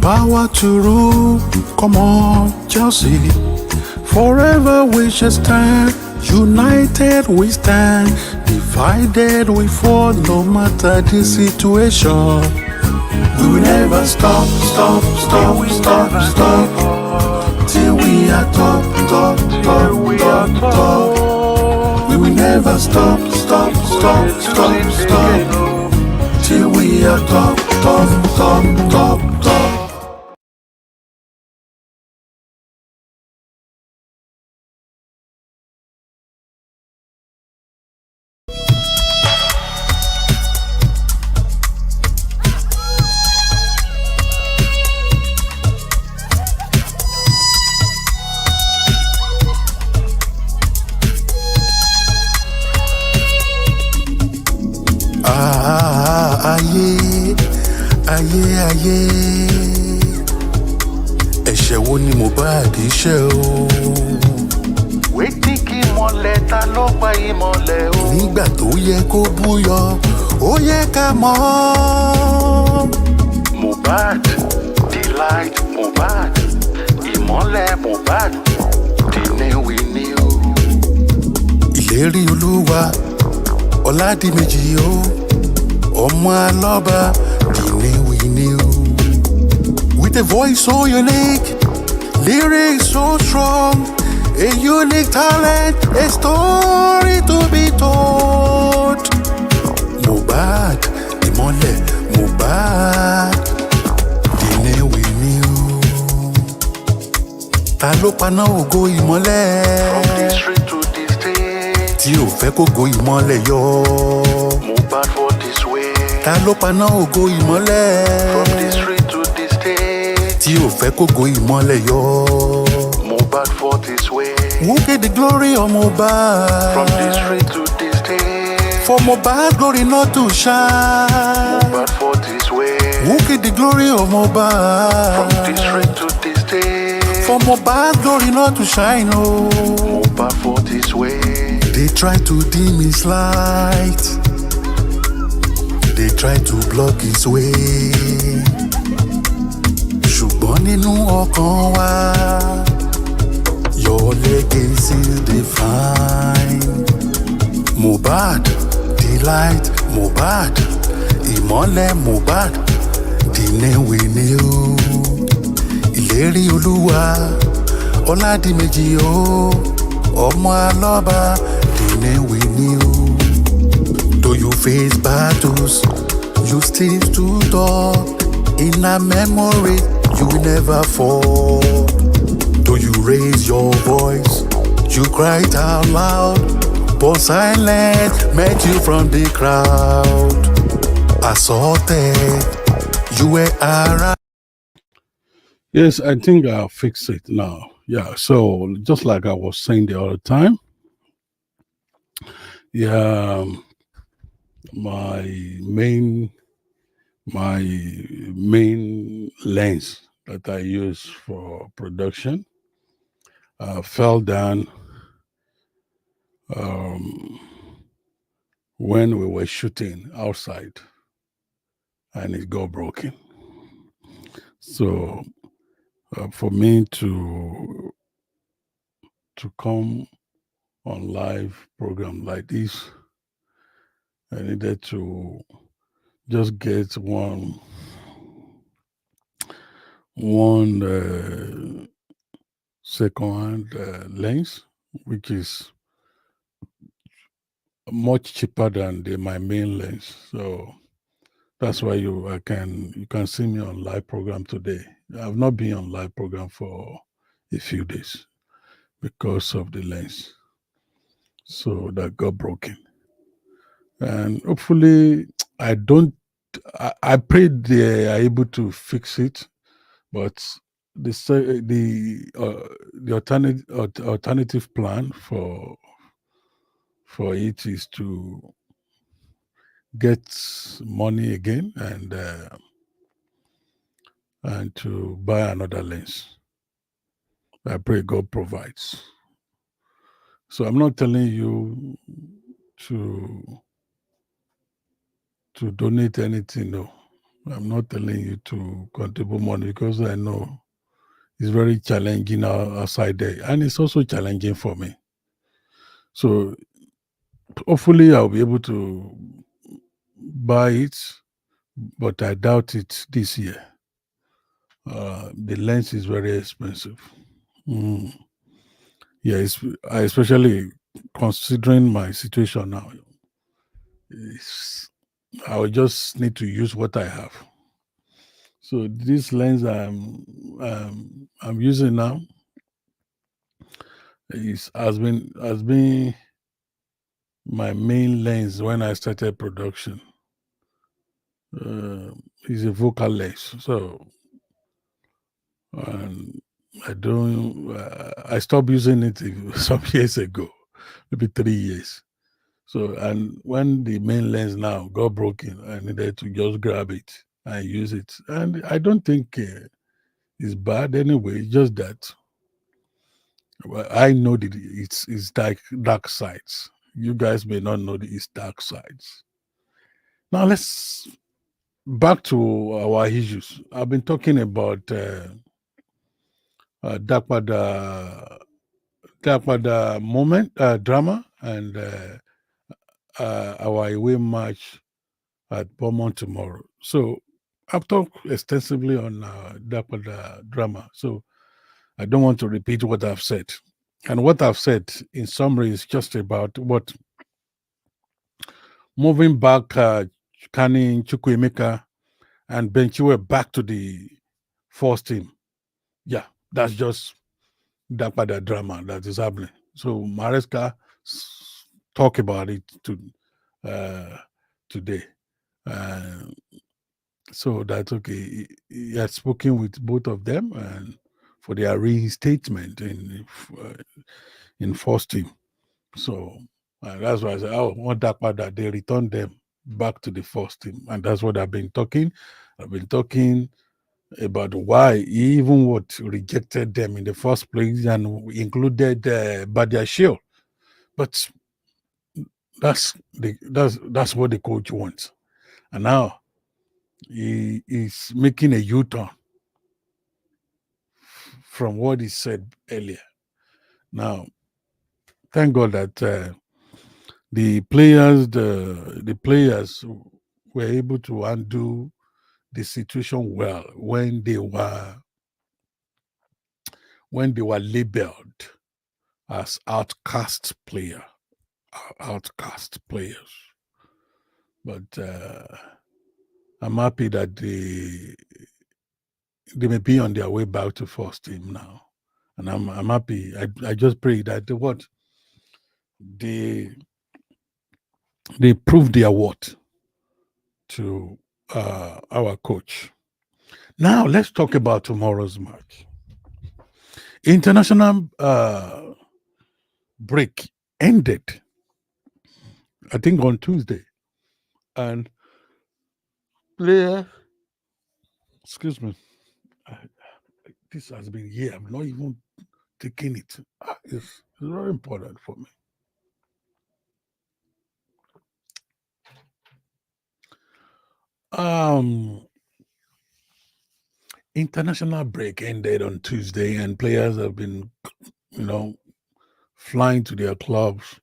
power to rule. Come on, Chelsea. Forever we shall stand. United we stand. Divided we fall. No matter the situation, we will never stop. Till we are top. We will never stop. Till we are top. Ayé ẹ̀ṣẹ̀ wo ni Mohbad ṣẹ̀ o. Wetin kí ìmọ̀lẹ̀ ta ló pa ìmọ̀lẹ̀ o. Nígbà tó yẹ kó búyọ ó yẹ ká mọ̀. Mohbad, the light Mohbad, ìmọ̀lẹ̀ Mohbad, the new we new. Ìlérí Olúwa Ọládìméjì o, ọmọ alọ́ba, the new we new. With a voice so unique, lyrics so strong, a unique talent, a story to be told. Mohbad, ìmọ́lẹ̀ Mohbad, the new we new. Ta ló paná ògo ìmọ́lẹ̀? From the street to the state, tí ò fẹ́ kógo ìmọ́lẹ̀ yọ. Mohbad for this way. Ta ló paná ògo ìmọ́lẹ̀? From the street to the state, tí ò fẹ́ kógo ìmọ́lẹ̀ yọ. Mohbad for this way. Who get the glory of Mohbad? From the street to the state, For Mohbad glory not to shine. Mohbad for this way. Who get the glory of Mohbad? From the street to the state, For Mohbad glory not to shine, oh. Mohbad for this way. They try to dim his light. They try to block his way. Ṣùgbọ́n nínú ọkàn wa, your legacy is divine. Mohbad, the light, Mohbad, ìmọ́lẹ̀ Mohbad dìníwì ni o ìlérí olúwa ọládìmẹ́jì o ọmọ alọ́ba dìníwì ni o. Though you face battles, you still stood up. In a memory, you will never fall. Though you raise your voice, you cried out loud, but silence met you from the crowd. Assaulted, you were around. Yes, I think I'll fix it now. Yeah, so just like I was saying the other time, yeah, my main my main lens that I use for production fell down um, when we were shooting outside, and it got broken. So for me to come on live program like this, I needed to just get one second lens, which is much cheaper than my main lens. So that's why you can see me on live program today. I've not been on live program for a few days because of the lens. So that got broken. And hopefully I don't I prayed they are able to fix it, but the alternative plan for it is to get money again and to buy another lens. I pray God provides. So I'm not telling you to donate anything. No, I'm not telling you to contribute money because I know it's very challenging outside there, and it's also challenging for me. So hopefully I'll be able to buy it, but I doubt it this year. The lens is very expensive. Yeah, I especially considering my situation now. I will just need to use what I have. So this lens I'm using now has been my main lens when I started production. It's a vocal lens, so I stopped using it some years ago, maybe 3 years. So, and when the main lens now got broken, I needed to just grab it and use it. And I don't think it's bad anyway. It's just that I know that it's dark sides. You guys may not know its dark sides. Now let's back to our issues. I've been talking about Dapada moment drama and our away match at Bournemouth tomorrow. So I've talked extensively on Dapada drama. So I don't want to repeat what I've said. And what I've said in summary is just about what moving back Kani, Chukwuemeka, and Benchiwe back to the first team. Yeah, that's just Dapada drama that is happening. So Maresca talk about it today. So that's okay. He had spoken with both of them and for their reinstatement in first team. So that's why I said, oh, want that they return them back to the first team, and that's what I've been talking. I've been talking about why he even rejected them in the first place and included Badia Shield. But that's what the coach wants, and now he is making a U-turn from what he said earlier. Now, thank God that the players were able to undo the situation well when they were labeled as outcast players. But I'm happy that they may be on their way back to first team now, and I'm happy. I just pray that they they prove their worth to our coach. Now let's talk about tomorrow's match. International break ended, I think, on Tuesday, and players. Excuse me. This has been here. I'm not even taking it. It's very important for me. Um, International break ended on Tuesday, and players have been, you know, flying to their clubs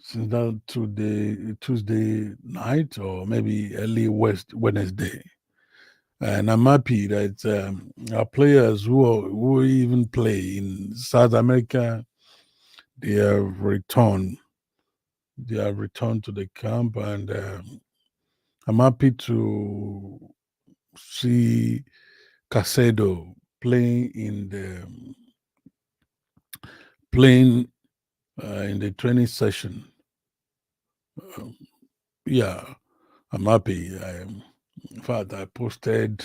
since that Tuesday night or maybe early Wednesday. And I'm happy that our players who even play in South America, they have returned. They have returned to the camp, and I'm happy to see Casedo playing in the training session. Um, yeah, I'm happy. In fact, I posted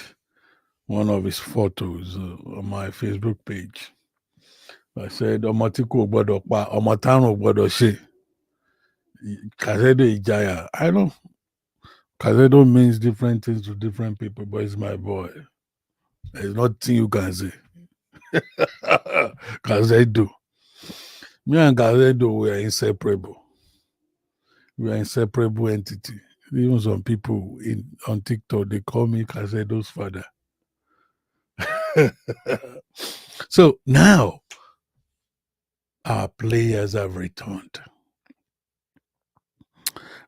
one of his photos on my Facebook page. I said, "Ọmọ tí kò gbọ́dọ̀ pa, ọmọ táwọn ò gbọ́dọ̀ ṣe." Casedo Ijaya. I know Casedo means different things to different people, but he's my boy. There's nothing you can say. Casedo. Me and Casedo we are inseparable. We are inseparable entity. Even some people on TikTok they call me Casedo's father. So now our players have returned,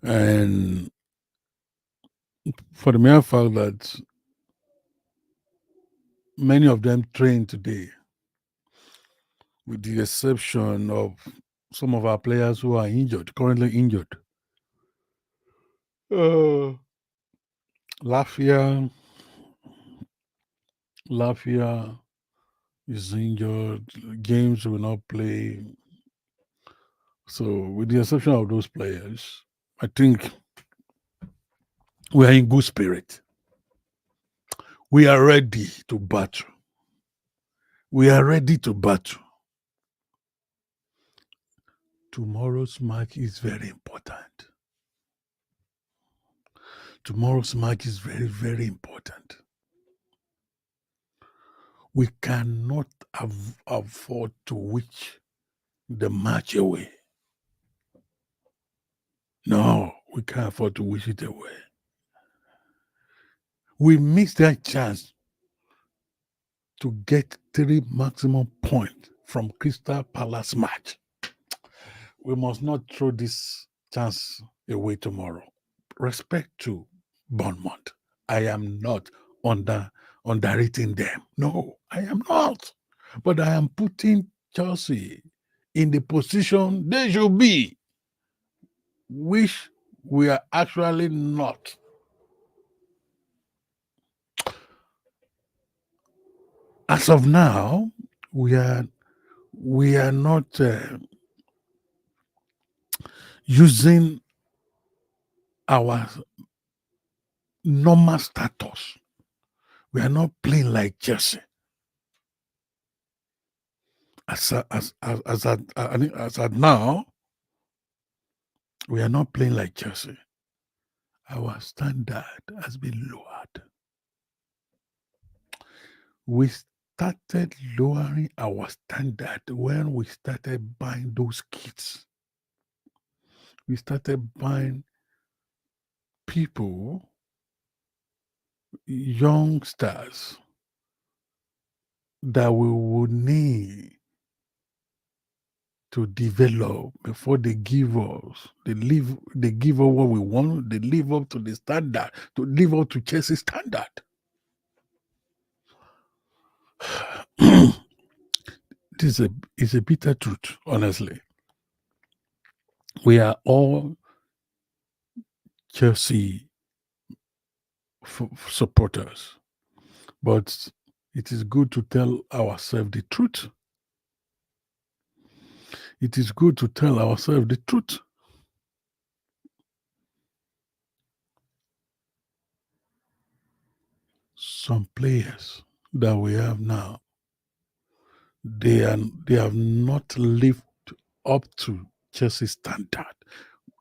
and for the mere fact that many of them trained today, with the exception of some of our players who are currently injured. Lafia is injured. James will not play. So, with the exception of those players, I think we are in good spirit. We are ready to battle. We are ready to battle. Tomorrow's match is very important. Tomorrow's match is very, very important. We cannot afford to wish the match away. No, we can't afford to wish it away. We missed that chance to get 3 maximum points from Crystal Palace match. We must not throw this chance away tomorrow. Respect to Bournemouth. I am not underrating them. No, I am not. But I am putting Chelsea in the position they should be, which we are actually not. As of now, we are not using our normal status. We are not playing like Chelsea. As at now, we are not playing like Chelsea. Our standard has been lowered. We started lowering our standard when we started buying those kits. We started buying people, youngsters, that we would need to develop before they give us. They give us what we want. They live up to the standard, to live up to Chelsea standard. This is a bitter truth, honestly. We are all Chelsea supporters, but it is good to tell ourselves the truth. It is good to tell ourselves the truth. Some players that we have now, they have not lived up to Chelsea standard.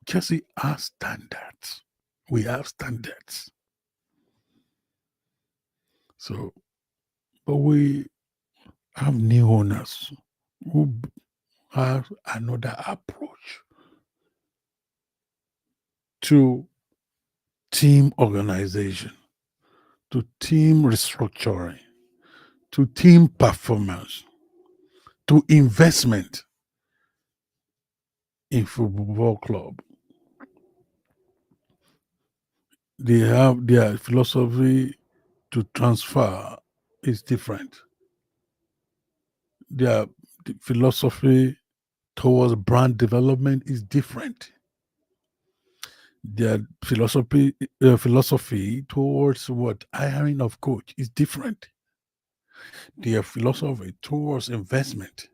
Chelsea has standards. We have standards. So, but we have new owners who have another approach to team organization, to team restructuring, to team performance, to investment in football club. They have their philosophy to transfer is different. Their philosophy towards brand development is different. Their philosophy towards what hiring of coach is different. Their philosophy towards investment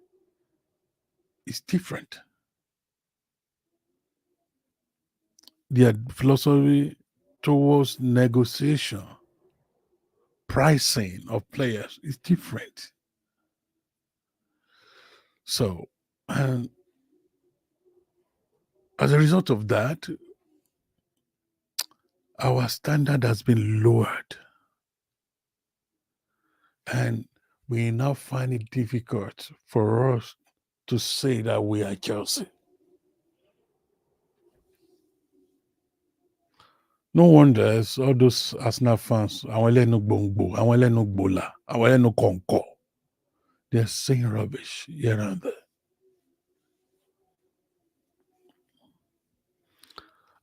is different. Their philosophy towards negotiation, pricing of players is different. So, and as a result of that, our standard has been lowered. And we now find it difficult for us to say that we are Chelsea. No wonder all those Arsenal fans, àwọn ẹlẹ́nu gbòǹgbò, àwọn ẹlẹ́nu gbòlà, àwọn ẹlẹ́nu kọ̀ǹkọ̀, they're saying rubbish here and there.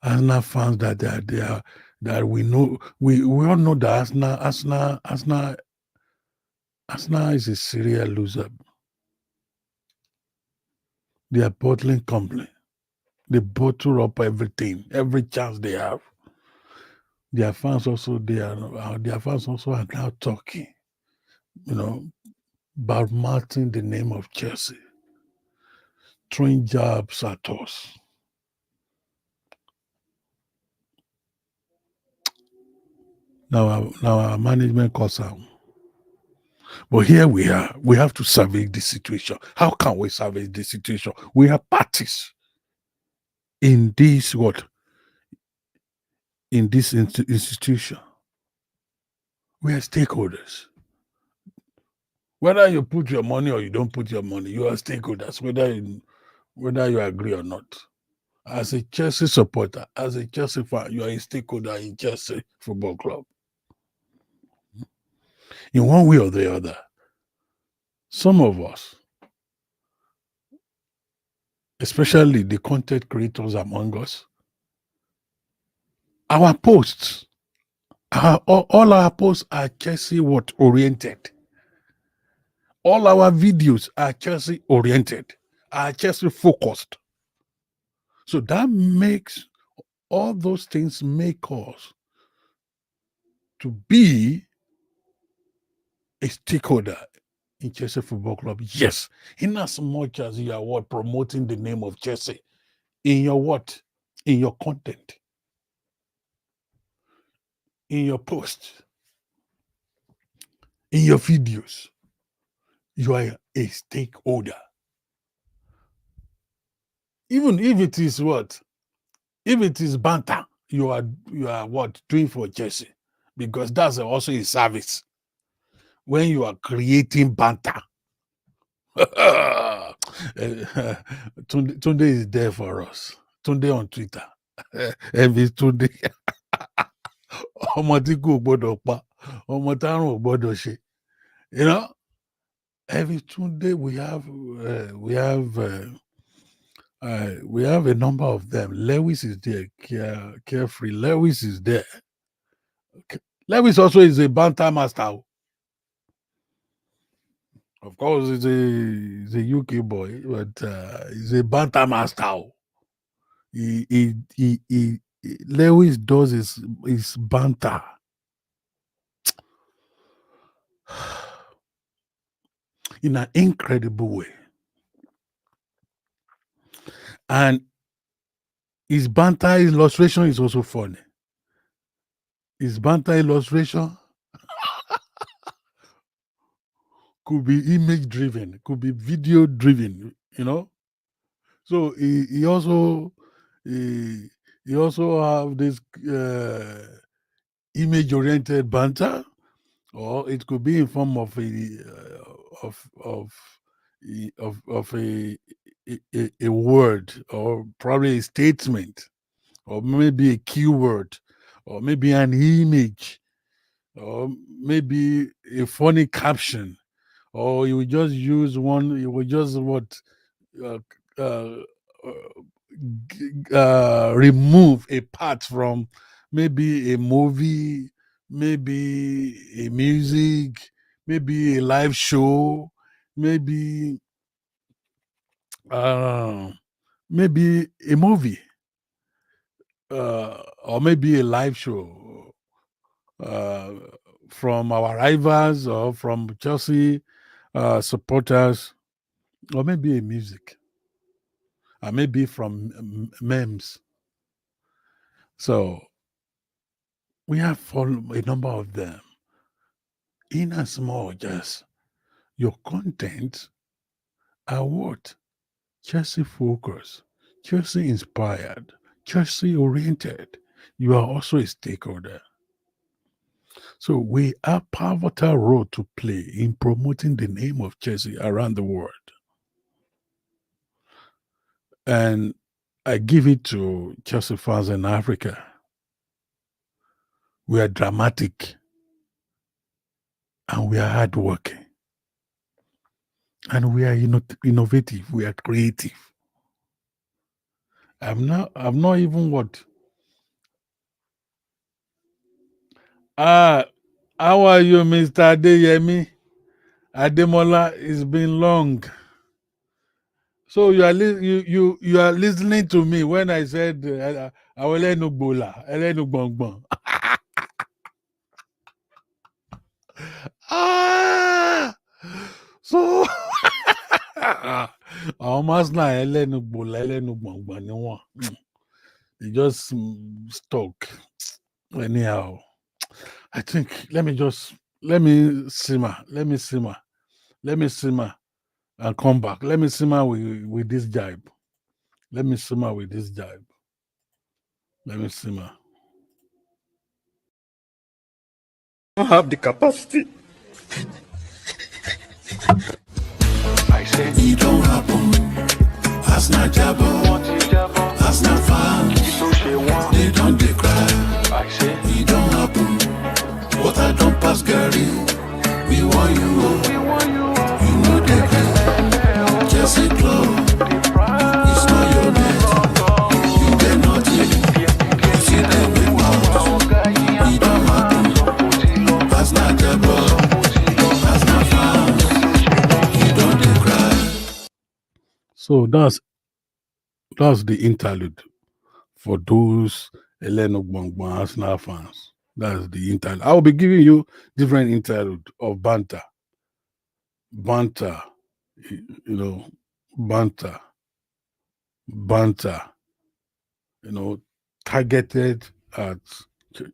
Arsenal fans that we know, we all know that Arsenal is a serial loser. They are bottling company. They bottle up everything, every chance they have. Their fans also are now talking, about marking the name of Chelsea, throwing jabs at us. Now our management calls out. But here we are. We have to salvage the situation. How can we salvage the situation? We are parties in this in this institution. We are stakeholders. Whether you put your money or you don't put your money, you are stakeholders, whether you agree or not. As a Chelsea supporter, as a Chelsea fan, you are a stakeholder in Chelsea Football Club. In one way or the other, some of us, especially the content creators among us, our posts, all our posts are Chelsea oriented. All our videos are Chelsea oriented, are Chelsea focused. So that makes all those things make us to be a stakeholder in Chelsea Football Club. Yes, in as much as you are promoting the name of Chelsea in your in your content, in your posts, in your videos, you are a stakeholder. Even if it is if it is banter, you are doing for Chelsea, because that's also a service. When you are creating banter, Tunde is there for us. Tunde on Twitter. Every Tunde. Ọmọ tí kò gbọdọ̀ pa, ọmọ tárùn ò gbọdọ̀ ṣe. Every Tunde we have We have a number of them. Lewis is there. Carefree. Lewis is there. Lewis also is a banter master. Of course, he's a UK boy, but he's a banter master. Lewis does his banter in an incredible way. And his banter illustration is also funny. His banter illustration could be image driven, could be video driven, So he also he also have this image oriented banter, or it could be in form of a word, or probably a statement, or maybe a keyword, or maybe an image, or maybe a funny caption, or you will just use one. You will just uh, uh, remove a part from maybe a movie, maybe a music, maybe a live show, maybe uh, maybe a movie, or maybe a live show uh, from our rivals or from Chelsea supporters, or maybe a music, or maybe from memes. So we have a number of them. In as much as your content are what? Chelsea focused, Chelsea inspired, Chelsea oriented. You are also a stakeholder. So we have pivotal role to play in promoting the name of Chelsea around the world. And I give it to Chelsea fans in Africa. We are dramatic and we are hardworking. And we are innovative. We are creative. I'm not even what. How are you, Mr. Adeyemi? Ademola, it's been long. So you are listening to me when I said Awelenu Elenu Gbongbon. So àwọn masna ẹlẹ́nu gbòòlà ẹlẹ́nu gbọ̀ngbọ̀n ni wọ́n. They just stuck anyhow. I think let me simmer and come back. Let me simmer with this jibe. Let me simmer with this jibe. Let me simmer. Don't have the capacity. I say, It don't happen. As not jabo, as not fans. They don't they cry. I say, It don't happen. What I don't pass, Gary. We want you. You know they can. Jesse Club. It's not your net. You get nothing. You see them with mouth. It don't happen. As not jabo, as not fans. You don't they cry. So that's the interlude for those Eleno Gbongbon Arsenal fans. That's the interlude. I will be giving you different interlude of banter. Banter, banter, targeted at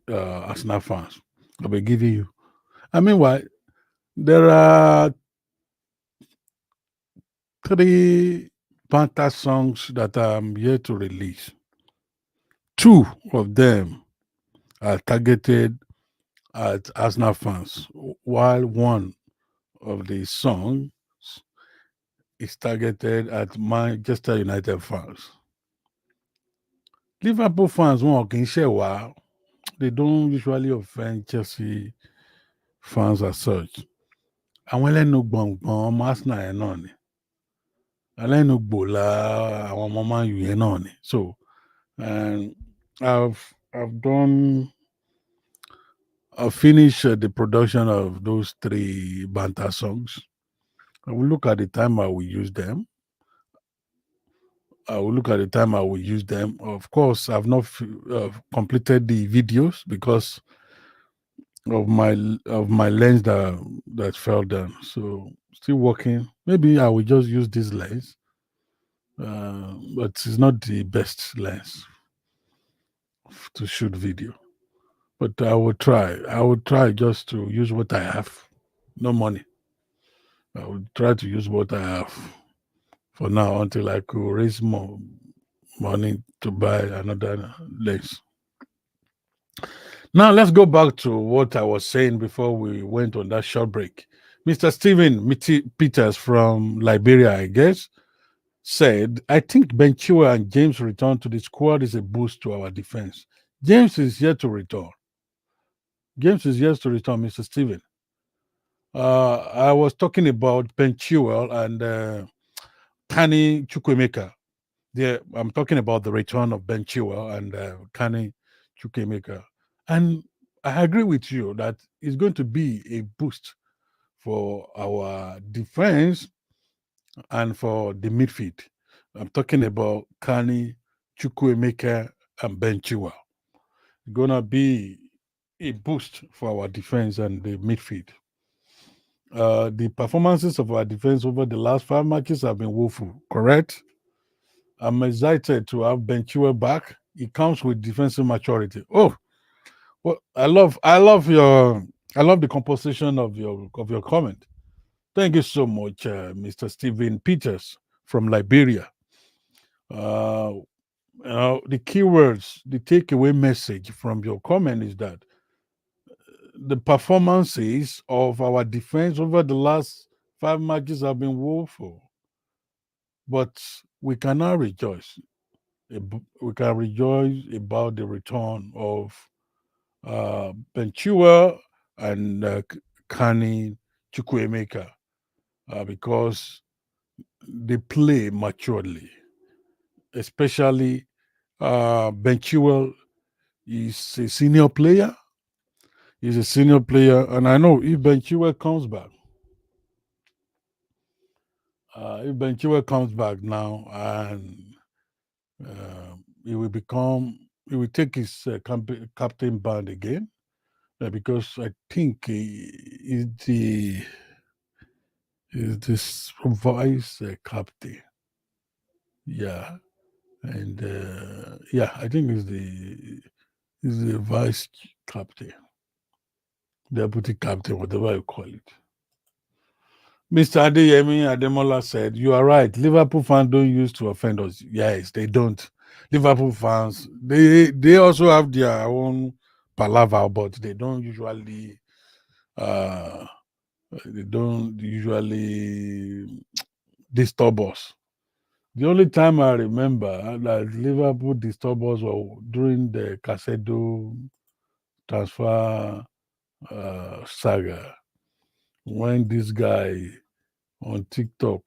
Arsenal fans. I'll be giving you. I mean, why? There are 3 banter songs that I'm here to release. 2 of them are targeted at Arsenal fans, while one of the songs is targeted at Manchester United fans. Liverpool fans won't share wow. They don't usually offend Chelsea fans as such. Àwọn ẹlẹ́nu gbọ̀ngbọ̀n ọmọ Arsenal ẹ̀ náà ni. Alẹ́nu gbòòlà àwọn ọmọ Man U yẹn náà ni. So I've done I've finished the production of those 3 banter songs. I will look at the time I will use them. Of course, I've not completed the videos because of my lens that fell down. So still working. Maybe I will just use this lens, but it's not the best lens to shoot video. But I will try. I will try just to use what I have. No money. I will try to use what I have for now until I could raise more money to buy another lens. Now let's go back to what I was saying before we went on that short break. Mr. Stephen Peters from Liberia, I guess, said, I think Ben Chua and James' return to the squad is a boost to our defense. James is yet to return. Mr. Stephen. I was talking about Ben Chilwell and Kani Chukwemeka. I'm talking about the return of Ben Chilwell and Kani Chukwemeka. And I agree with you that it's going to be a boost for our defense and for the midfield. I'm talking about Kani Chukwemeka and Ben Chilwell. It's going to be a boost for our defense and the midfield. The performances of our defense over the last 5 matches have been woeful, correct? I'm excited to have Ben Chilwell back. It comes with defensive maturity. Oh, well, I love the composition of your comment. Thank you so much, Mr. Stephen Peters from Liberia. The keywords, the takeaway message from your comment is that the performances of our defense over the last 5 matches have been woeful. But we can now rejoice. We can rejoice about the return of Ben Chilwell and Kani Chukwemeka because they play maturely. Especially Ben Chilwell is a senior player. He's a senior player, and I know if Ben Chilwell comes back, now and he will take his captain band again because I think he is this vice captain. Yeah, and I think he's the vice captain, deputy captain, whatever you call it. Mr. Adeyemi Ademola said, you are right. Liverpool fans don't use to offend us. Yes, they don't. Liverpool fans, they also have their own palaver, but they don't usually disturb us. The only time I remember that Liverpool disturbed us was during the Casedo transfer saga, when this guy on TikTok,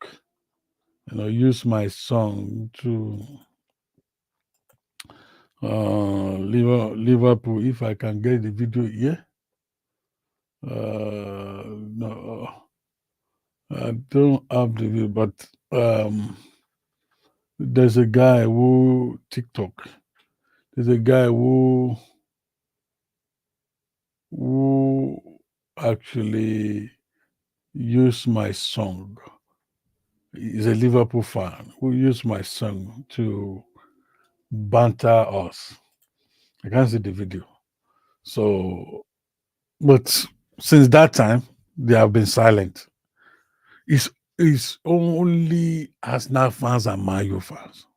used my song to Liverpool. If I can get the video here, no, I don't have the video, but there's a guy who TikTok. There's a guy who actually used my song. He's a Liverpool fan who used my song to banter us. I can't see the video. So, but since that time, they have been silent. It's only Arsenal fans and Man U fans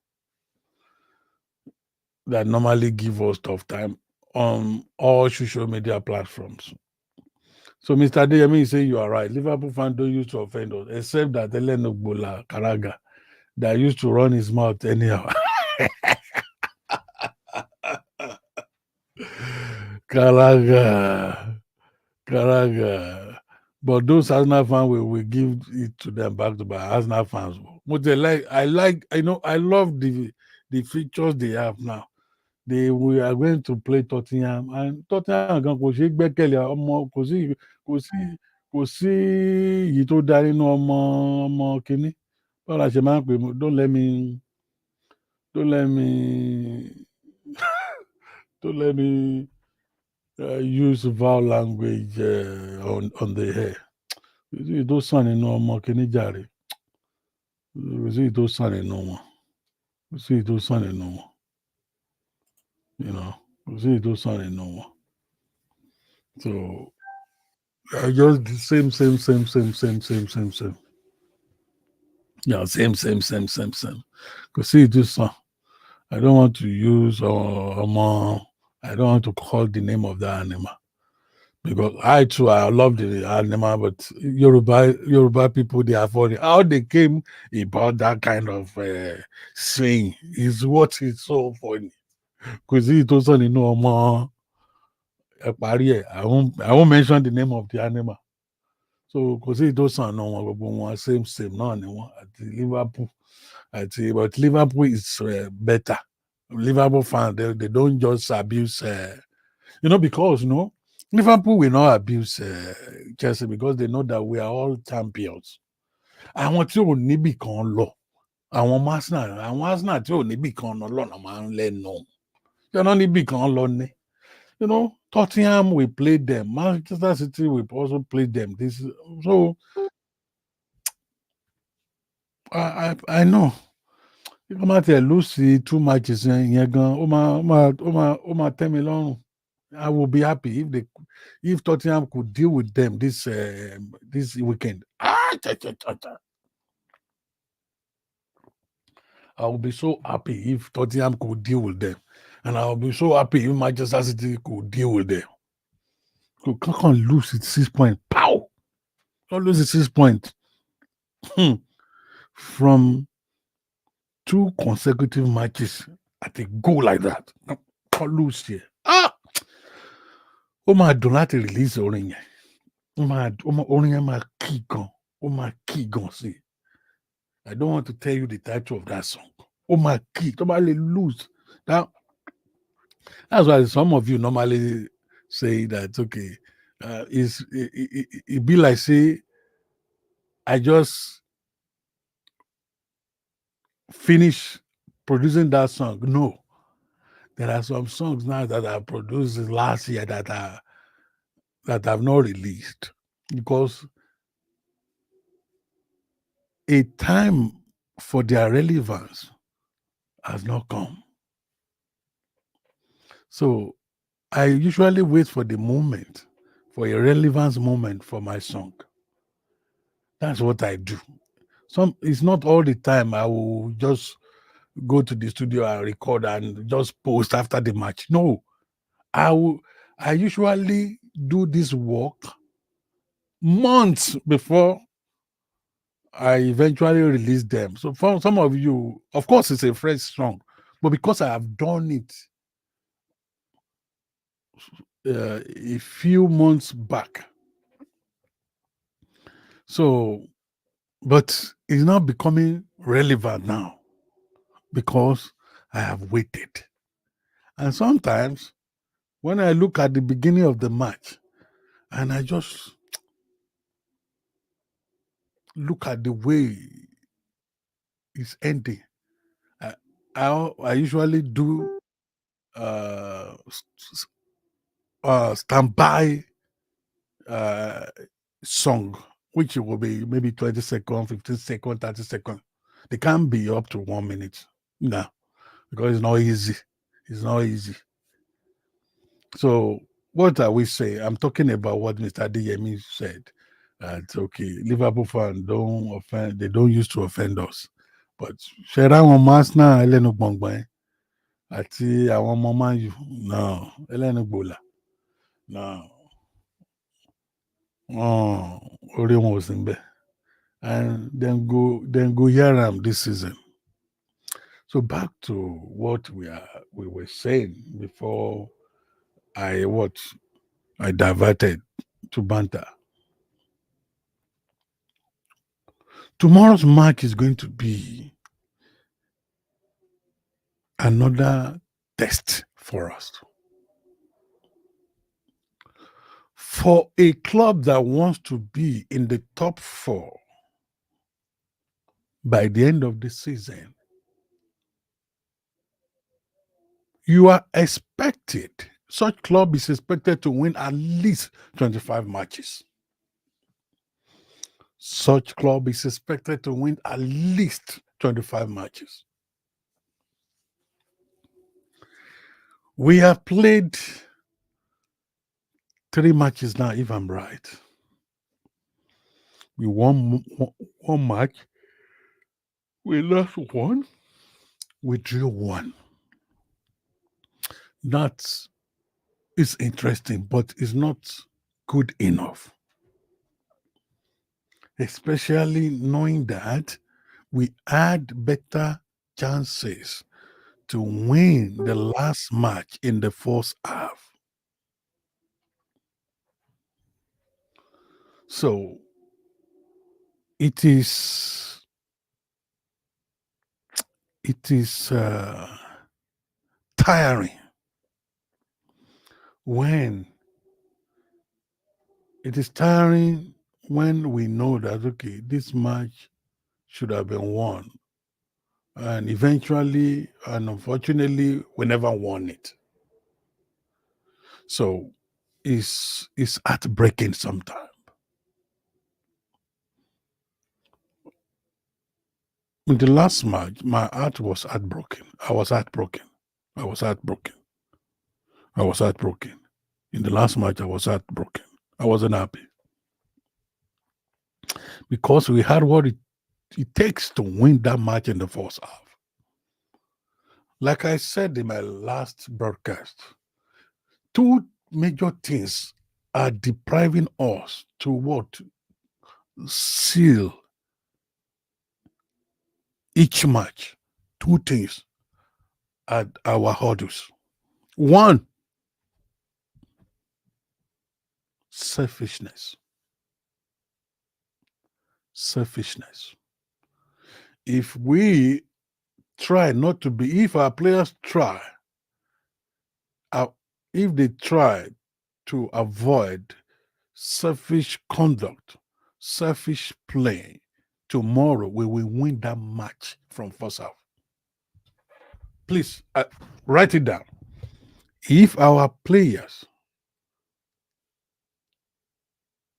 that normally give us tough time on all social media platforms. So, Mr. Adeyemi is saying you are right. Liverpool fans don't used to offend us, except that Elenogbola Karaga that used to run his mouth anyhow. Karaga. But those Arsenal fans will give it to them back to back. Arsenal fans, I love the features they have now. We are going to play Tottenham, and Tottenham gan kò ṣeé gbẹ́kẹ̀lé ọmọ kò sí kò sí èyí tó dá nínú ọmọ kínní. Báwo la ṣe máa ń pè é? Don't let me don't let me use vowel language on the air. Kò sí èyí tó sàn nínú ọmọ kínní jàre. Kò sí èyí tó sàn nínú wọn. Kò sí èyí tó sàn nínú wọn. Kò sí èyí tó sàn nínú wọn. So I just the same. Yeah, same. Because see this I don't want to use I don't want to call the name of the animal. Because I love the animal, but Yoruba people, they are funny. How they came about that kind of saying is what is so funny. Because it was on I won't mention the name of the animal. So kò sí tó sàn náà wọn gbogbo wọn same náà ni wọn àti Liverpool but Liverpool is better. Liverpool fans they don't just abuse because Liverpool will not abuse Chelsea because they know that we are all champions. Àwọn tí ò níbì kan lọ àwọn Arsenal tí ò níbì kan lọ náà máa ń lẹ́nu ṣé wọ́n níbì kan lọ ní. Tottenham will play them. Manchester City will also play them. So I know. If I'm at lose 2 matches yẹn gan, ó máa tẹ́ mi lọ́rùn. I will be happy if Tottenham could deal with them this weekend. I will be so happy if Tottenham could deal with them. And I will be so happy if Manchester City could deal with them. So can't lose it 6 points. Pow! Don't lose it 6 points. From 2 consecutive matches at a goal like that. Can't lose here. Ó máa dùn láti release orin yẹn. Orin yẹn máa key gan. Ó máa key gan sí. I don't want to tell you the title of that song. Ó máa key. Tó bá lè lose. That's why some of you normally say that, okay, it be like, say, I just finish producing that song. No. There are some songs now that I produced last year that I've not released because a time for their relevance has not come. So I usually wait for the moment, for a relevance moment for my song. That's what I do. It's not all the time I will just go to the studio and record and just post after the match. No, I usually do this work months before I eventually release them. So for some of you, of course, it's a fresh song, but because I have done it a few months back, so but it's not becoming relevant now because I have waited. And sometimes when I look at the beginning of the match and I just look at the way it's ending, I usually do standby song, which will be maybe 20 seconds, 15 seconds, 30 seconds. They can't be up to 1 minute. No, because it's not easy. It's not easy. So what are we saying? I'm talking about what Mr. Adeyemi said. It's okay. Liverpool fans don't offend. They don't used to offend us. But Shera Masna Elenu Bongbang àti àwọn ọmọ Man U no Elenu Gbola no orí wọn ò sí níbẹ̀ and then go hear am this season. So back to what we were saying before I diverted to banter. Tomorrow's match is going to be another test for us. For a club that wants to be in the top four by the end of the season, you are expected, such club is expected to win at least 25 matches. Such club is expected to win at least 25 matches. We have played 3 matches now, if I'm right. We won one match, we lost one, we drew one. That is interesting, but it's not good enough. Especially knowing that we had better chances to win the last match in the first half. So it is tiring when we know that, okay, this match should have been won, and eventually and unfortunately we never won it. So it's heartbreaking sometimes. In the last match, my heart was heartbroken. I was heartbroken. I was heartbroken. I was heartbroken. In the last match, I was heartbroken. I wasn't happy. Because we had what it takes to win that match in the first half. Like I said in my last broadcast, 2 major things are depriving us to what? Seal each match. 2 things at our hurdles. 1, selfishness. Selfishness. If we try not to be, if our players try, if they try to avoid selfish conduct, selfish play, tomorrow we will win that match from first half. Please write it down. If our players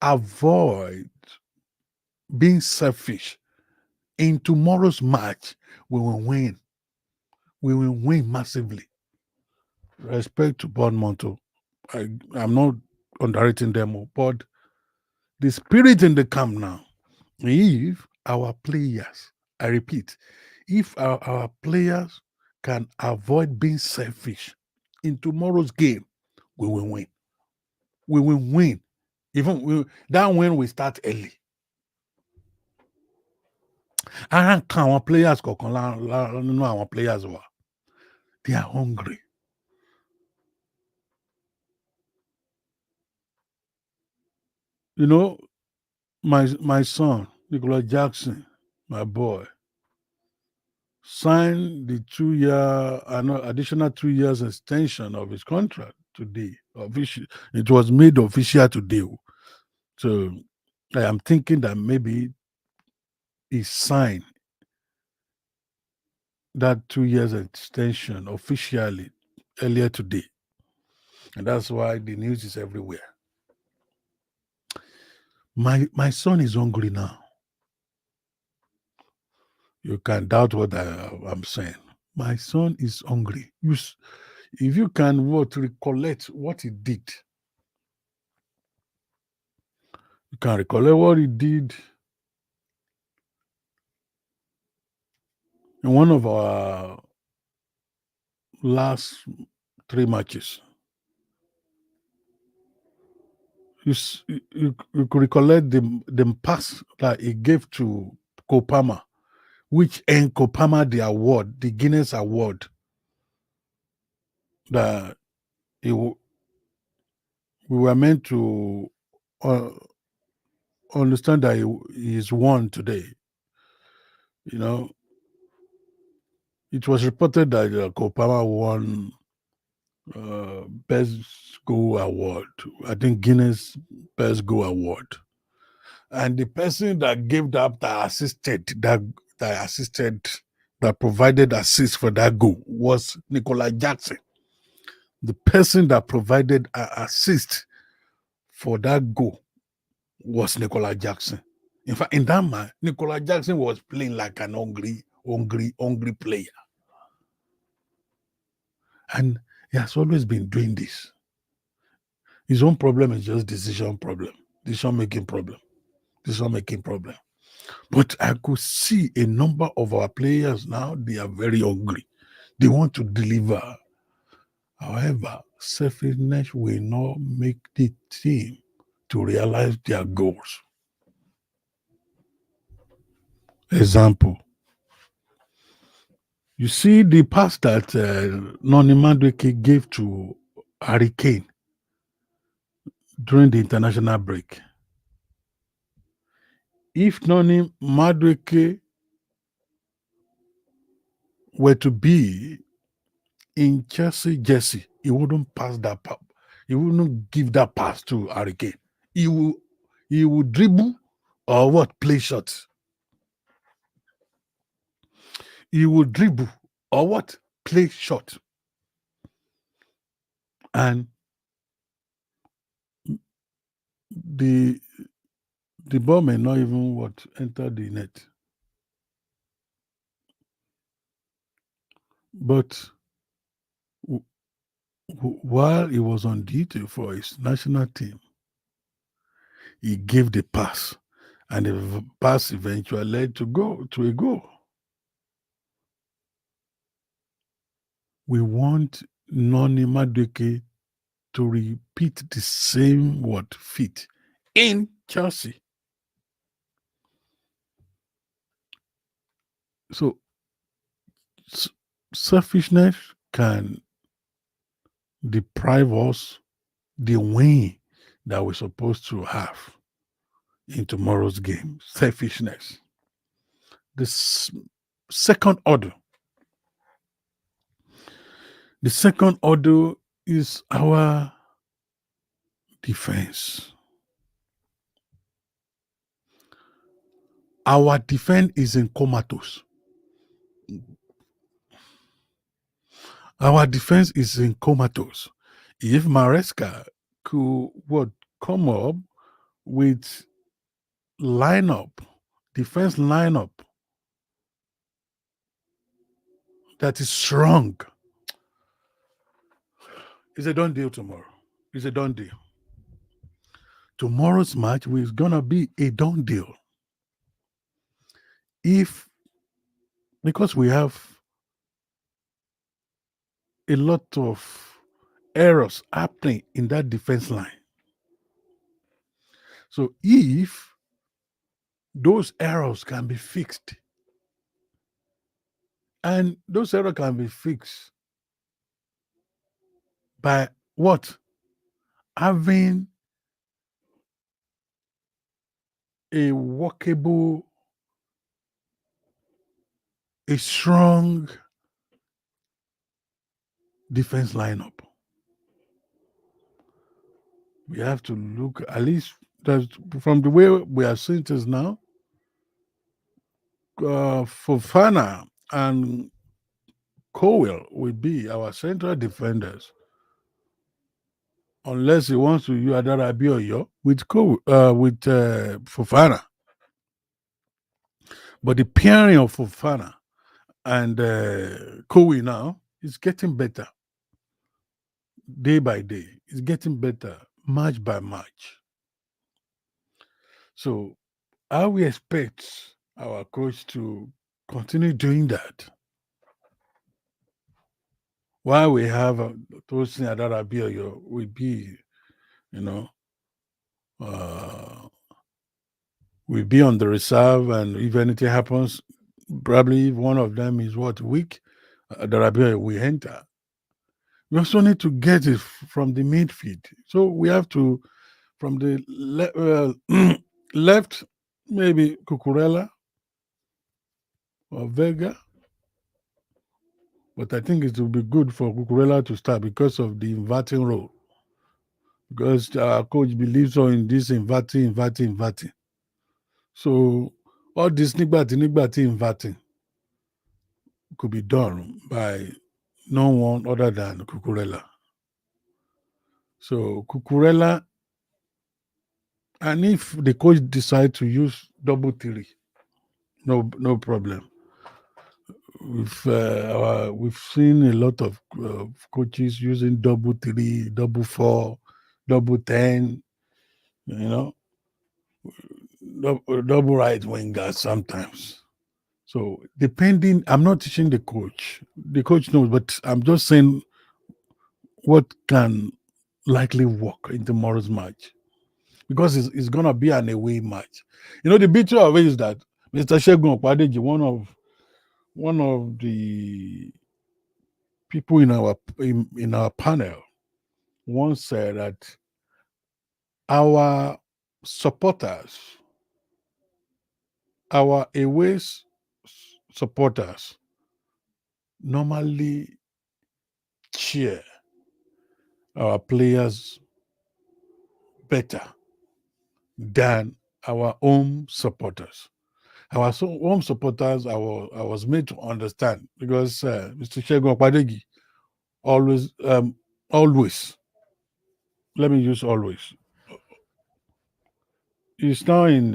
avoid being selfish in tomorrow's match, we will win. We will win massively. Respect to Bournemouth. I'm not underrating them, but the spirit in the camp now, if our players, I repeat, if our players can avoid being selfish in tomorrow's game, we will win. We will win. That win will start early. Ara kan àwọn players kọ̀ọ̀kan nínú àwọn players wa, they are hungry. You know, my son, Nicolas Jackson, my boy, signed the 2-year, additional 2 years extension of his contract today. It was made official today. So I am thinking that maybe he signed that 2 years extension officially earlier today. And that's why the news is everywhere. My son is hungry now. You can doubt what I'm saying. My son is hungry. If you can recollect what he did, you can recollect what he did in one of our last 3 matches. You could recollect the pass that he gave to Kopama, which earned Kopama the award, the Guinness Award, that we were meant to understand that he is won today. You know, it was reported that Kopama won Best Goal Award. I think Guinness Best Goal Award. And the person that gave that assisted, that provided assist for that goal was Nicola Jackson. The person that provided assist for that goal was Nicola Jackson. In fact, in that match, Nicola Jackson was playing like an hungry player. And he has always been doing this. His own problem is just decision making problem. But I could see a number of our players now, they are very hungry. They want to deliver. However, selfishness will not make the team to realize their goals. Example, you see the pass that Noni Madueke gave to Harry Kane during the international break. If Noni Madueke were to be in Chelsea jersey, he wouldn't pass that pass. He wouldn't give that pass to Harry Kane. He would dribble or what? Play shots. He would dribble or what? Play shot. And the ball may not even what enter the net. But while he was on duty for his national team, he gave the pass, and the pass eventually led to a goal. We want Noni Madueke to repeat the same feat in Chelsea. So selfishness can deprive us the win that we're supposed to have in tomorrow's game. Selfishness. The second order. The second order is our defense. Our defense is in comatose. Our defense is in comatose. If Maresca could come up with defense lineup that is strong, it's a done deal tomorrow. It's a done deal. Tomorrow's match is gonna be a done deal. Because we have a lot of errors happening in that defense line. So if those errors can be fixed, and those errors can be fixed by what? Having a workable, a strong defense lineup. We have to look, at least from the way we are seeing this now, Fofana and Cowell will be our central defenders, unless he wants to use Adara Abioyo with Fofana. But the pairing of Fofana and Cowell now is getting better day by day. It's getting better match by match. So I we expect our coach to continue doing that. While we have Tosin Adara Abioyo will be, will be on the reserve, and if anything happens, probably if one of them is weak, Adara Abioyo will enter. We also need to get it from the midfield. So we have to, from the left, maybe Cucurella, or Vega. But I think it will be good for Cucurella to start because of the inverting role. Because our coach believes on in this inverting. So all this nigbati inverting could be done by no one other than Cucurella. So Cucurella, and if the coach decide to use double three, no problem. We've seen a lot of coaches using double three, double four, double 10, you know, double right wingers sometimes. So depending, I'm not teaching the coach. The coach knows, but I'm just saying what can likely work in tomorrow's match because it's gonna be an away match. You know, the beauty of it is that Mr. Shegun Opadeji, one of the people in our panel, once said that our supporters, our supporters, normally cheer our players better than our home supporters. Our home supporters, I was made to understand because Mr. Shegun Okpadegi always, let me use always. He's now in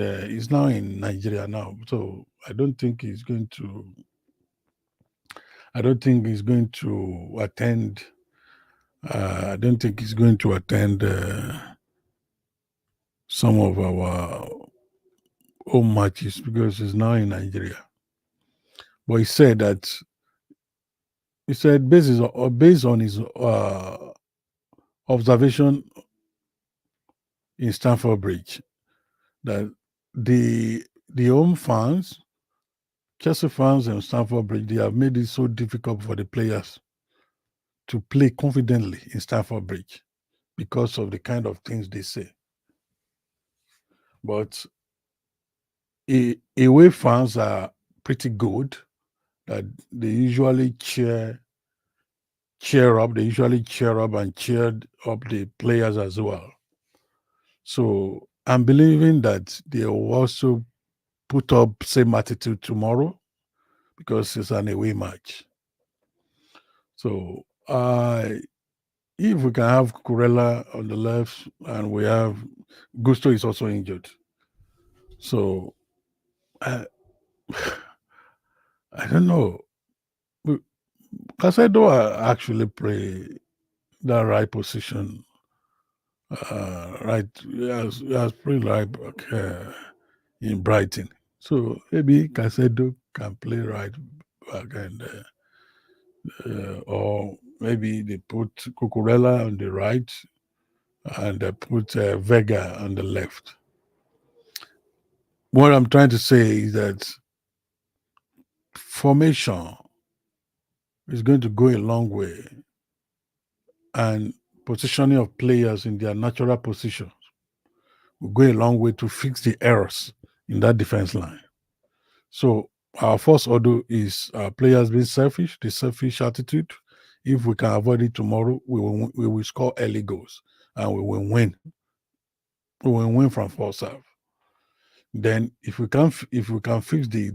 Nigeria now, so I don't think he's going to. I don't think he's going to attend. I don't think he's going to attend some of our home matches because he's now in Nigeria. But he said based on his observation in Stamford Bridge that the home fans, Chelsea fans and Stamford Bridge, they have made it so difficult for the players to play confidently in Stamford Bridge because of the kind of things they say. But away fans are pretty good. That they usually cheer up. They usually cheer up and cheered up the players as well. So I'm believing that they will also put up same attitude tomorrow because it's an away match. So if we can have Kurela on the left and we have Gusto is also injured. So I I don't know. Casedo actually play that right position. Right, he has played right back in Brighton. So maybe Casedo can play right back or maybe they put Cucurella on the right and they put Vega on the left. What I'm trying to say is that formation is going to go a long way, and positioning of players in their natural positions will go a long way to fix the errors in that defense line. So our first order is our players being selfish, the selfish attitude. If we can avoid it tomorrow, we will score early goals and we will win. We will win from first half. Then if we can fix the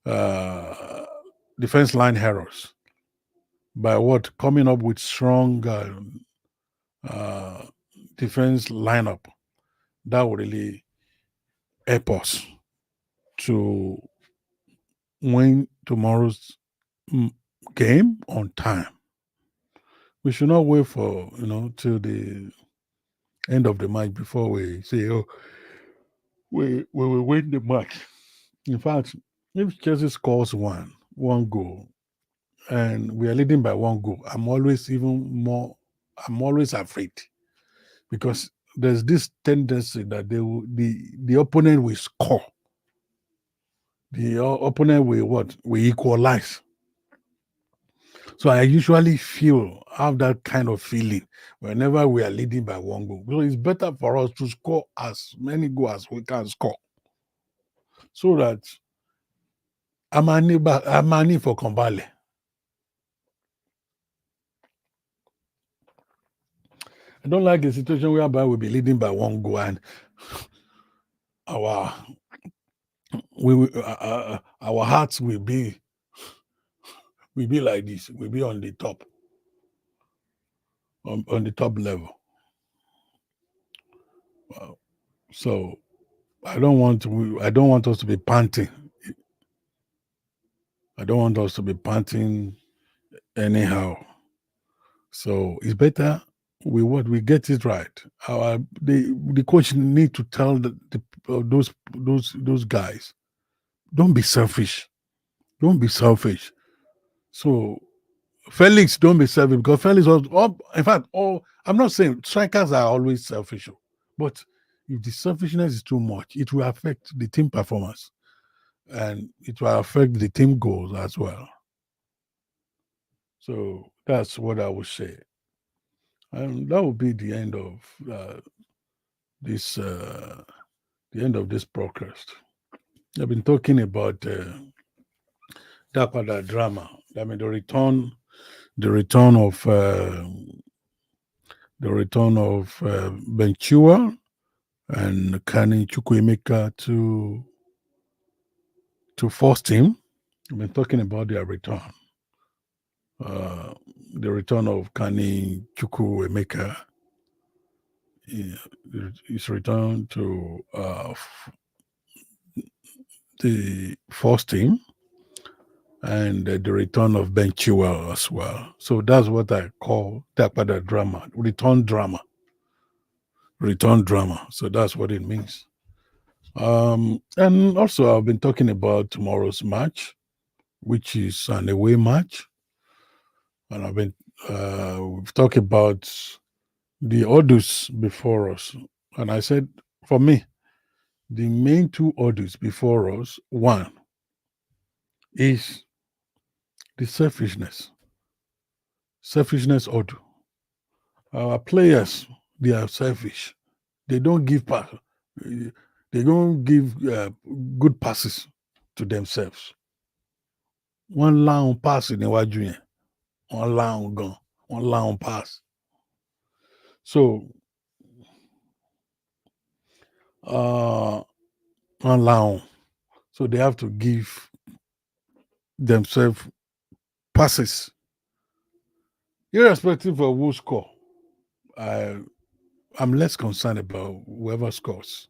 uh, defense line errors by what coming up with strong defense lineup, that will really help us to win tomorrow's game on time. We should not wait for till the end of the match before we say, "Oh, we will win the match." In fact, if Chelsea scores one goal, and we are leading by one goal, I'm always afraid because there's this tendency that the opponent will score. The opponent will what? Will equalize. So I usually have that kind of feeling whenever we are leading by one goal. So it's better for us to score as many goals as we can score, so that a máa ní ìfọkànbalẹ̀. I don't like a situation whereby we'll be leading by one goal and our our hearts will be like this. We'll be on the top, on the top level. So I don't want us to be panting. I don't want us to be panting anyhow. So it's better we get it right. The coach need to tell those guys, don't be selfish. Don't be selfish. So Felix, don't be selfish, because Felix was in fact, I'm not saying strikers are always selfish, but if the selfishness is too much, it will affect the team performance and it will affect the team goals as well. So that's what I would say. And that will be the end of this podcast. I've been talking about Dapada drama. I mean the return of Benchua and Kani Chukwuemeka to first team. I've been talking about their return. The return of Kani Chukwuemeka, his return to the first team, and the return of Ben Chilwell as well. So that's what I call Dapada drama, return drama. So that's what it means. And also I've been talking about tomorrow's match, which is an away match. And we've talked about the orders before us. And I said, for me, the main two orders before us, one is the selfishness order. Our players, they are selfish. They don't give pass. They don't give good passes to themselves. One long pass in the waju, one long pass. So one long. So they have to give themselves passes, irrespective of who score. I'm less concerned about whoever scores.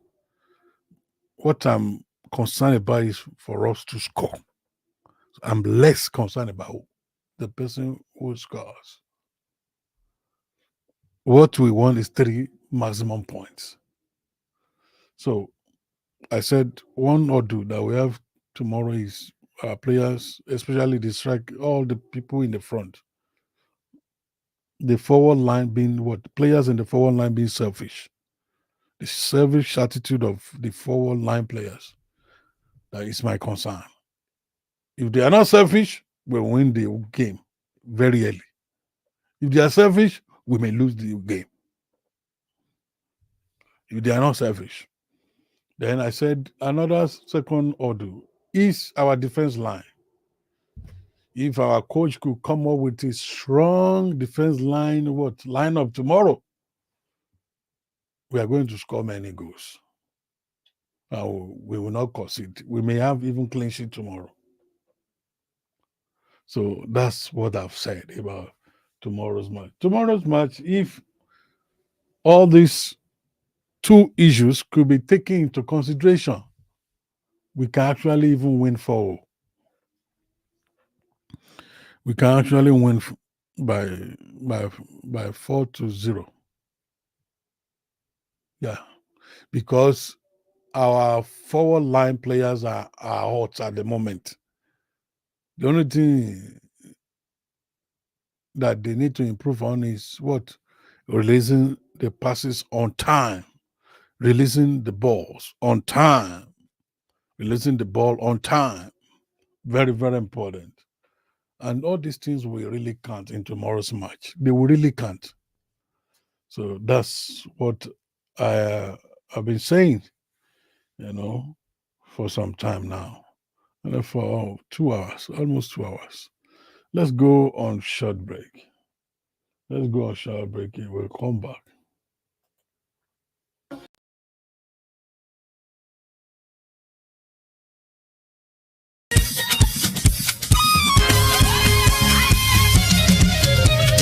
What I'm concerned about is for us to score. I'm less concerned about the person who scores. What we want is 3 maximum points. So I said one order that we have tomorrow is our players, especially all the people in the front. The forward line being players in the forward line being selfish. The selfish attitude of the forward line players. That is my concern. If they are not selfish, we'll win the game very early. If they are selfish, we may lose the game. If they are not selfish. Then I said another second order is our defense line. If our coach could come up with a strong defense line, lineup tomorrow, we are going to score many goals. We will not concede. We may have even clean sheet tomorrow. So that's what I've said about tomorrow's match. Tomorrow's match, if all these 2 issues could be taken into consideration, we can actually even win 4. We can actually win by 4-0. Yeah, because our forward line players are hot at the moment. The only thing that they need to improve on is releasing the passes on time, releasing the balls on time, releasing the ball on time. Very, very important. And all these things will really count in tomorrow's match. They will really count. So that's what I've been saying, for some time now. For 2 hours, almost 2 hours. Let's go on short break. We'll come back.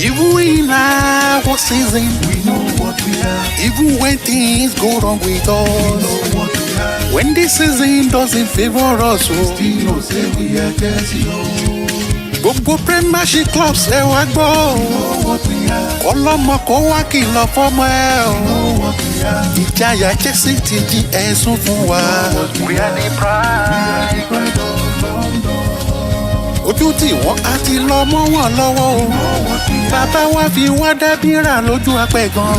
Even in our season, we know what we are. Even when things go wrong with us, we know what we are. When the season doesn't favor us, we still know say we are guessing. Gbogbo Premiership clubs ẹ wá gbọ́. Ọlọ́mọ kó wá kìlọ̀ fọ́mọ ẹ o. Ìjayà Chelsea ti di ẹ̀sùn fún wa. We are the pride. Ojú tí wọ́n á ti lọ mọ́ wọn lọ́wọ́ o. Bàbá wa fi wá dábìrà lójú apẹ̀ gan.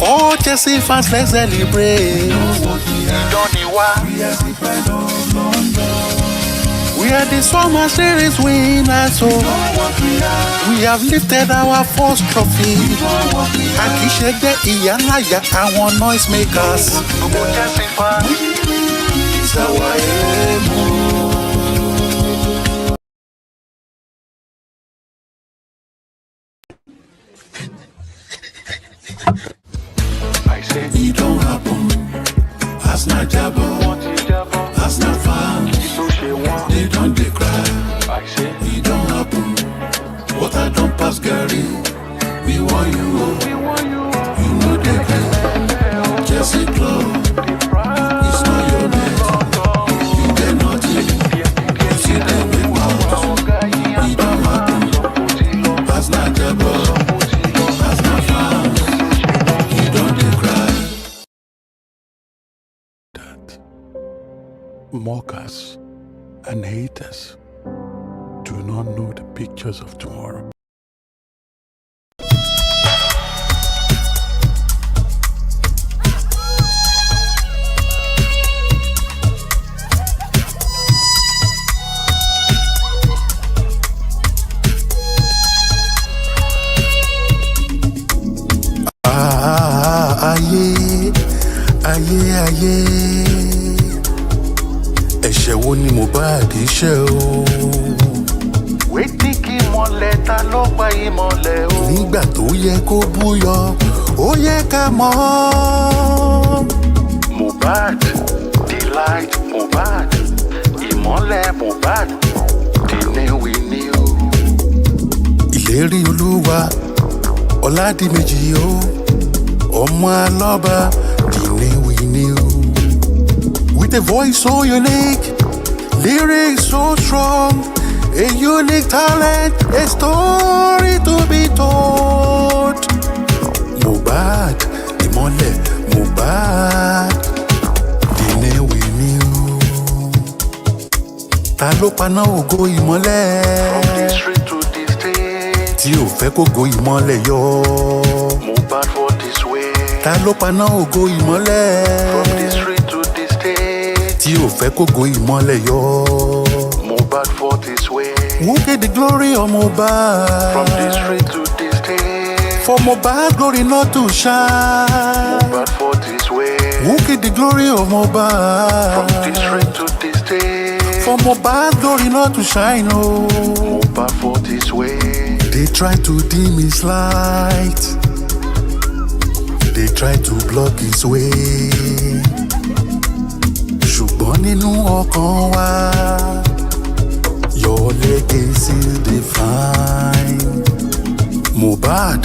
All Chelsea fans let's celebrate. Ìdánìwá. We are the summer series winners, so we have lifted our first trophy. Àkìṣẹ́gbẹ́ ìyálàyà àwọn noise makers. Gbogbo Chelsea fans. It's our aim. I say, It don't happen. As not jabo, as not found. They don't dey cry. I say, It don't happen. Water don't pass Gary. We want you. You know they play. Chelsea club. It's not your name. You get nothing. You see them with mouth. It don't happen. As not jabo, as not found. You don't dey cry. That mockers and haters do not know the pictures of tomorrow. Ayé. Ẹ̀ṣẹ̀ wo ni Mohbad ṣẹ̀ o? wetin kí mọ̀lẹ́ ta ló pa ìmọ̀lẹ̀ o. Nígbà tó yẹ kó búyọ, ó yẹ ká mọ̀. Mohbad, the light Mohbad, ìmọ̀lẹ̀ Mohbad, the new we new. Ìlérí Olúwa, Ọládìméjì o, ọmọ alọ́ba, the new we new. With a voice so unique, lyrics so strong, a unique talent, a story to be told. Mohbad, ìmọ́lẹ̀ Mohbad, the new we new. Ta ló paná ògo ìmọ́lẹ̀? From the street to the state, Tí ò fẹ́ kógo ìmọ́lẹ̀ yọ. Mohbad for this way. Ta ló paná ògo ìmọ́lẹ̀? From the street to the state, Tí ò fẹ́ kógo ìmọ́lẹ̀ yọ. Mohbad for this way. Who get the glory of Mohbad? From the street to the state, For Mohbad glory not to shine. Mohbad for this way. Who get the glory of Mohbad? From the street to the state, For Mohbad glory not to shine, oh. Mohbad for this way. They try to dim his light. They try to block his way. Ṣùgbọ́n nínú ọkàn wa, your legacy is divine. Mohbad,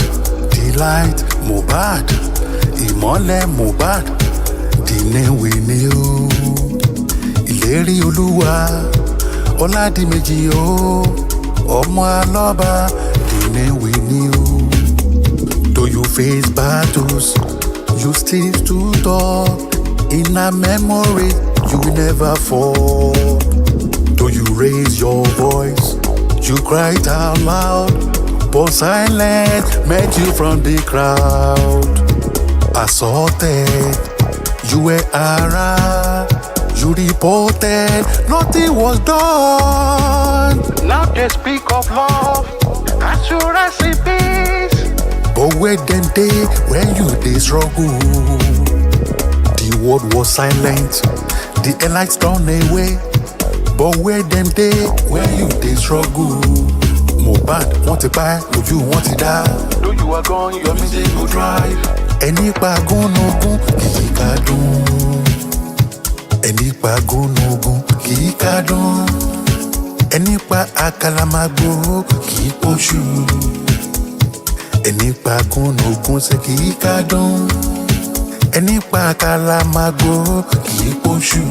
the light Mohbad, ìmọ́lẹ̀ Mohbad, the name we knew. Ìlérí Olúwa, Ọládìméjì o, ọmọ alọ́ba, the name we knew. Though you face battles, you still stood up. In our memory, you never fall. Though you raise your voice, you cried out loud. But silence met you from the crowd. Assaulted, you were harassed. You reported, nothing was done. Now they speak of love, assurance in peace. But where them day when you dey struggle? The world was silent, the lights turned away. But where them dey, where you dey struggle? Mohbad wọ́n ti pa ẹ́, ojú wọn ti dá. Though you are gone, your music go drive. Ẹni pa gúnugún kì í ká dùn. Ẹni pa gúnugún kì í ká dùn. Ẹni pa àkàlàmàgbò kì í pọ̀ṣù. Ẹni pa gúnugún ṣe kì í ká dùn. Ẹni pa àkàlàmàgbò kì í pọ̀ṣù.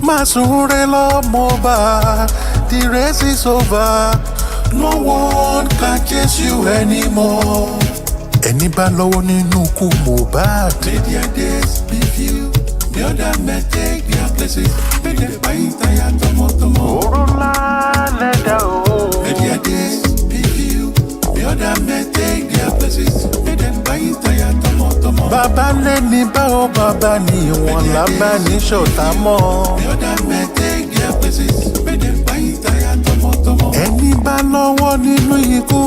Má súnre lọ Mohbad, the race is over. No one can chase you anymore. Ẹni bá lọ́wọ́ nínú ikú Mohbad. May their days be few, the other men take their places. May they buy tire tọmọtọmọ. Orula leda o. May their days be few, the other men take their places. May they buy tire tọmọtọmọ. Bàbá lé ní báwo bàbá ni wọn lábá ní ṣọ̀tá mọ́. The other men take their places. May they buy tire tọmọtọmọ. Ẹni bá lọ́wọ́ nínú ikú,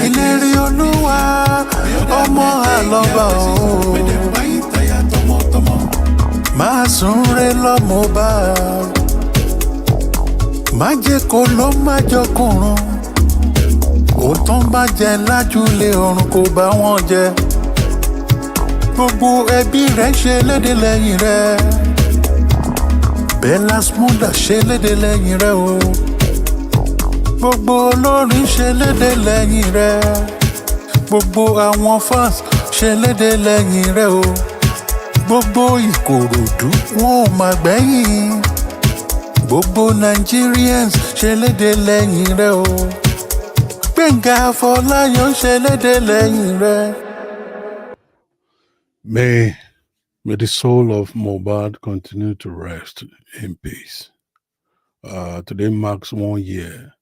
ìlérí Olúwa, ọmọ àlọ́bà o. Má súnre lọ Mohbad, má jẹ́ kó ló má jọkùnrùn. Òótọ́ bá jẹ lájúlé ọ̀run kò bá wọn jẹ. Gbogbo ẹbí rẹ̀ ṣe léde lẹ́yìn rẹ̀. Bella Smuda ṣe léde lẹ́yìn rẹ̀ o. Gbogbo olórin ṣe léde lẹ́yìn rẹ̀. Gbogbo àwọn fans ṣe léde lẹ́yìn rẹ̀ o. Gbogbo Ìkòròdú wọn ò máa gbẹ̀yìn. Gbogbo Nigerians ṣe léde lẹ́yìn rẹ̀ o. Gbẹ̀ngà Afọláyan ṣe léde lẹ́yìn rẹ̀. May the soul of Mohbad continue to rest in peace. Today marks 1 year.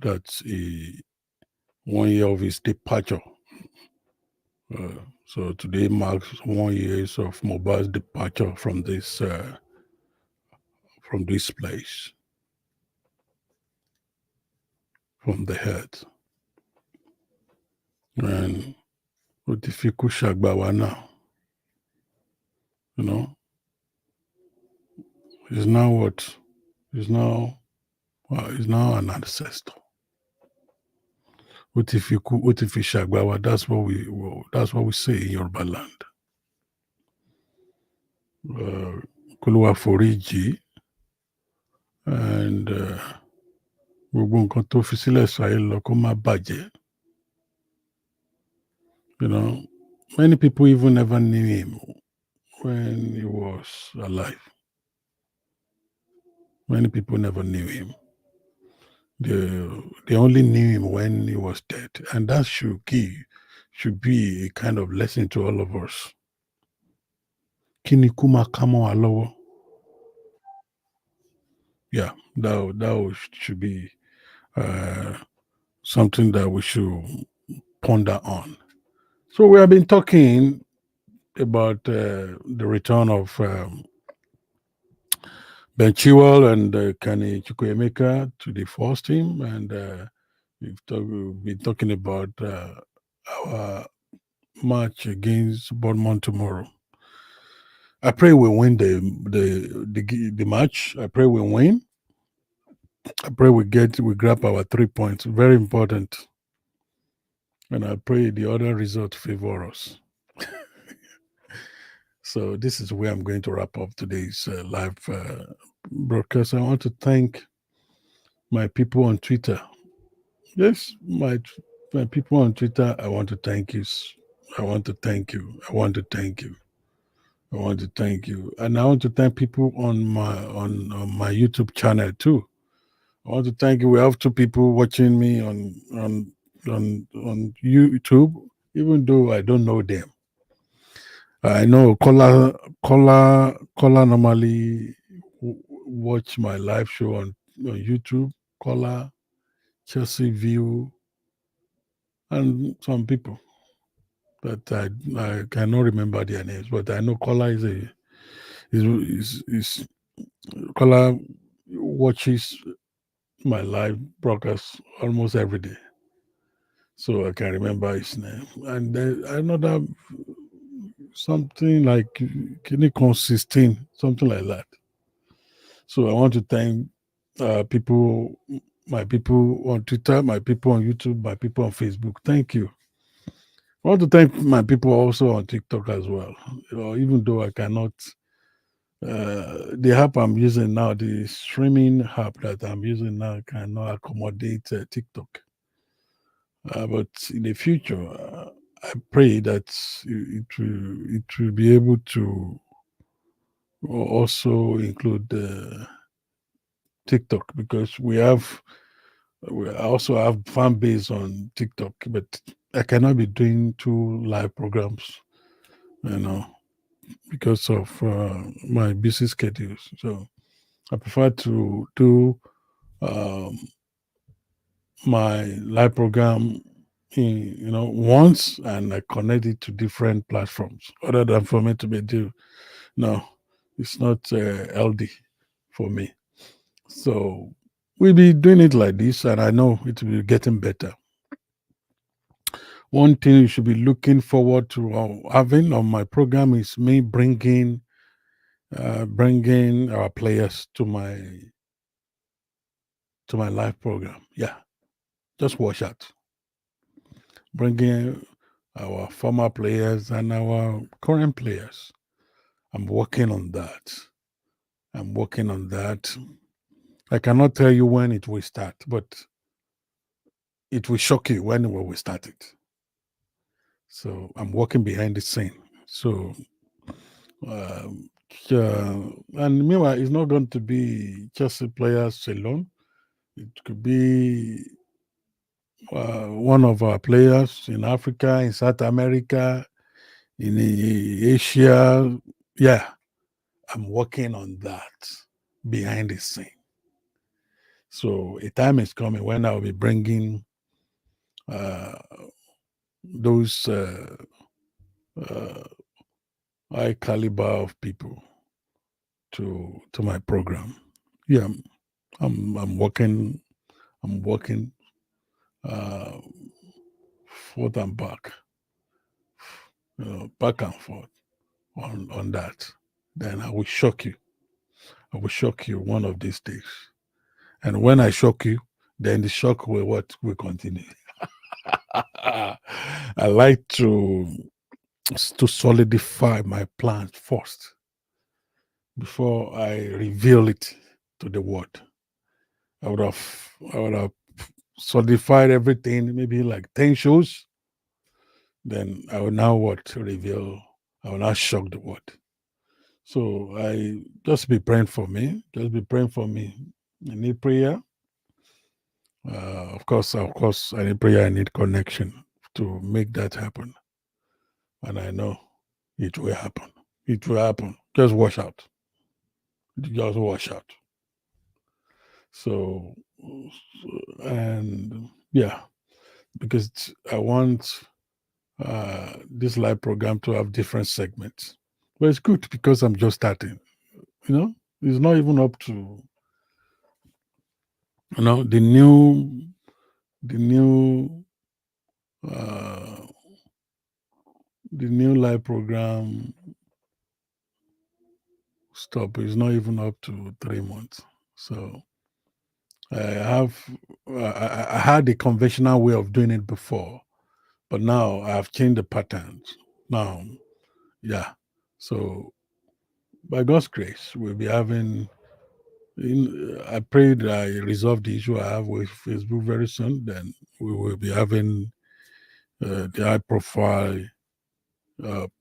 That's 1 year of his departure. So today marks 1 year of Mohbad's departure from this place, from the earth. And Otifiku Shagbawa now, he's now what? He's now an ancestor. Otifi Shagbawa, that's what we say in Yoruba land. Kuluwa Foriji, and gbogbo nǹkan tó fi sílẹ̀ sáyé lọ kó má bàjẹ́. Many people even never knew him when he was alive. Many people never knew him. They only knew him when he was dead. And that should be a kind of lesson to all of us. Kini kuma kamo alowo. Yeah, that should be something that we should ponder on. So we have been talking about the return of Ben Chilwell and Kenny Chukwuemeka to the first team, and we've been talking about our match against Bournemouth tomorrow. I pray we win the match. I pray we win. I pray we grab our 3 points. Very important. And I pray the other result favor us. So this is where I'm going to wrap up today's live broadcast. I want to thank my people on Twitter. Yes, my people on Twitter, I want to thank you. I want to thank you. I want to thank you. I want to thank you. And I want to thank people on my YouTube channel too. I want to thank you. We have 2 people watching me on YouTube, even though I don't know them. I know Kola normally watch my live show on YouTube. Kola, Chelsea View, and some people that I cannot remember their names, but I know Kola is Kola watches my live broadcast almost every day, so I can remember his name. And another something like Kinikon 16, something like that. So I want to thank people, my people on Twitter, my people on YouTube, my people on Facebook. Thank you. I want to thank my people also on TikTok as well. Even though I cannot, the app I'm using now, the streaming app that I'm using now, cannot accommodate TikTok. But in the future, I pray that it will be able to also include TikTok, because we also have fan base on TikTok, but I cannot be doing 2 live programs, because of my busy schedules. So I prefer to do um, my live program once, and I connect it to different platforms other than for me to be do. No, it's not LD for me. So we'll be doing it like this, and I know it will be getting better. One thing you should be looking forward to having on my program is me bringing our players to my live program. Yeah, just watch out. Bringing our former players and our current players. I'm working on that. I cannot tell you when it will start, but it will shock you when we will start it. So I'm working behind the scene. So, and meanwhile, it's not going to be just the players alone. It could be one of our players in Africa, in South America, in Asia. Yeah, I'm working on that behind the scene. So a time is coming when I'll be bringing those high caliber of people to my program. Yeah, I'm working forth and back, back and forth on that. Then I will shock you. I will shock you one of these days. And when I shock you, then the shock will continue. I like to solidify my plans first before I reveal it to the world. I would have solidified everything, maybe like 10 shows. Then I will now reveal. I will now shock the world. So I just be praying for me. Just be praying for me. I need prayer. Of course, I need prayer. I need connection to make that happen. And I know it will happen. It will happen. Just watch out. Just watch out. So, and yeah, because I want this live program to have different segments. But it's good because I'm just starting. It's not even up to the new live program stop is not even up to 3 months. So I had a conventional way of doing it before, but now I've changed the patterns. Now, yeah. So by God's grace, we'll be having. I pray that I resolve the issue I have with Facebook very soon. Then we will be having the high-profile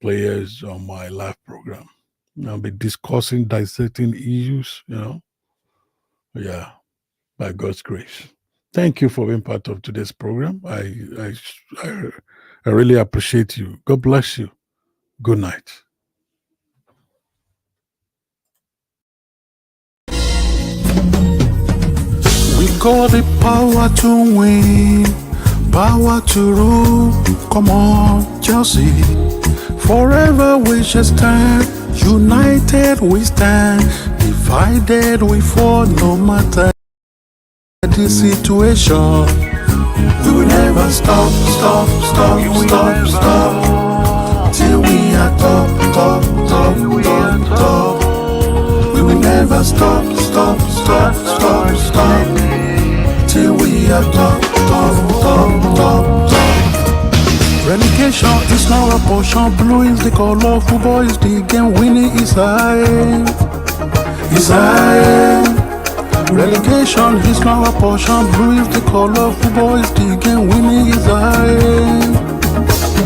players on my live program. I'll be discussing, dissecting issues. Yeah, by God's grace. Thank you for being part of today's program. I really appreciate you. God bless you. Good night. We got the power to win, power to rule. Come on, Chelsea. Forever we shall stand. United we stand. Divided we fall. No matter the situation, we will never stop till we are top. We will never stop. stop, stop, stop, stop. Till we are top, top, top, top, top. Relegation is not a portion. Blue is the color. Football is the game. Winning is high. Is high. Relegation is not a portion. Blue is the color. Football is the game. Winning is high.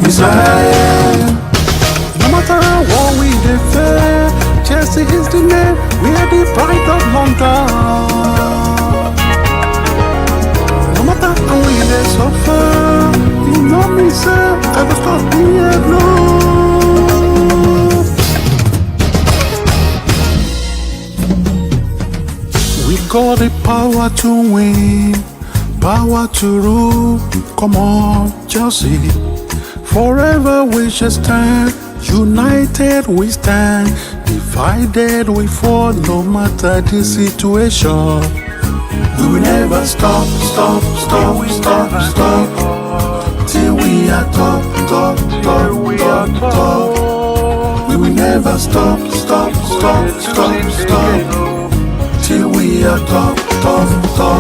Is high. No matter what we defend, Chelsea is the name. We are the pride of London. No matter how we dey suffer, you know me say I will stop being alone. We got the power to win, power to rule. Come on, Chelsea. Forever we shall stand. United we stand. Divided we fall. No matter the situation. We will never stop, stop, stop, stop, stop. Till we are top, top, top, top, top. We will never stop, stop, stop, stop, stop. Till we are top, top, top.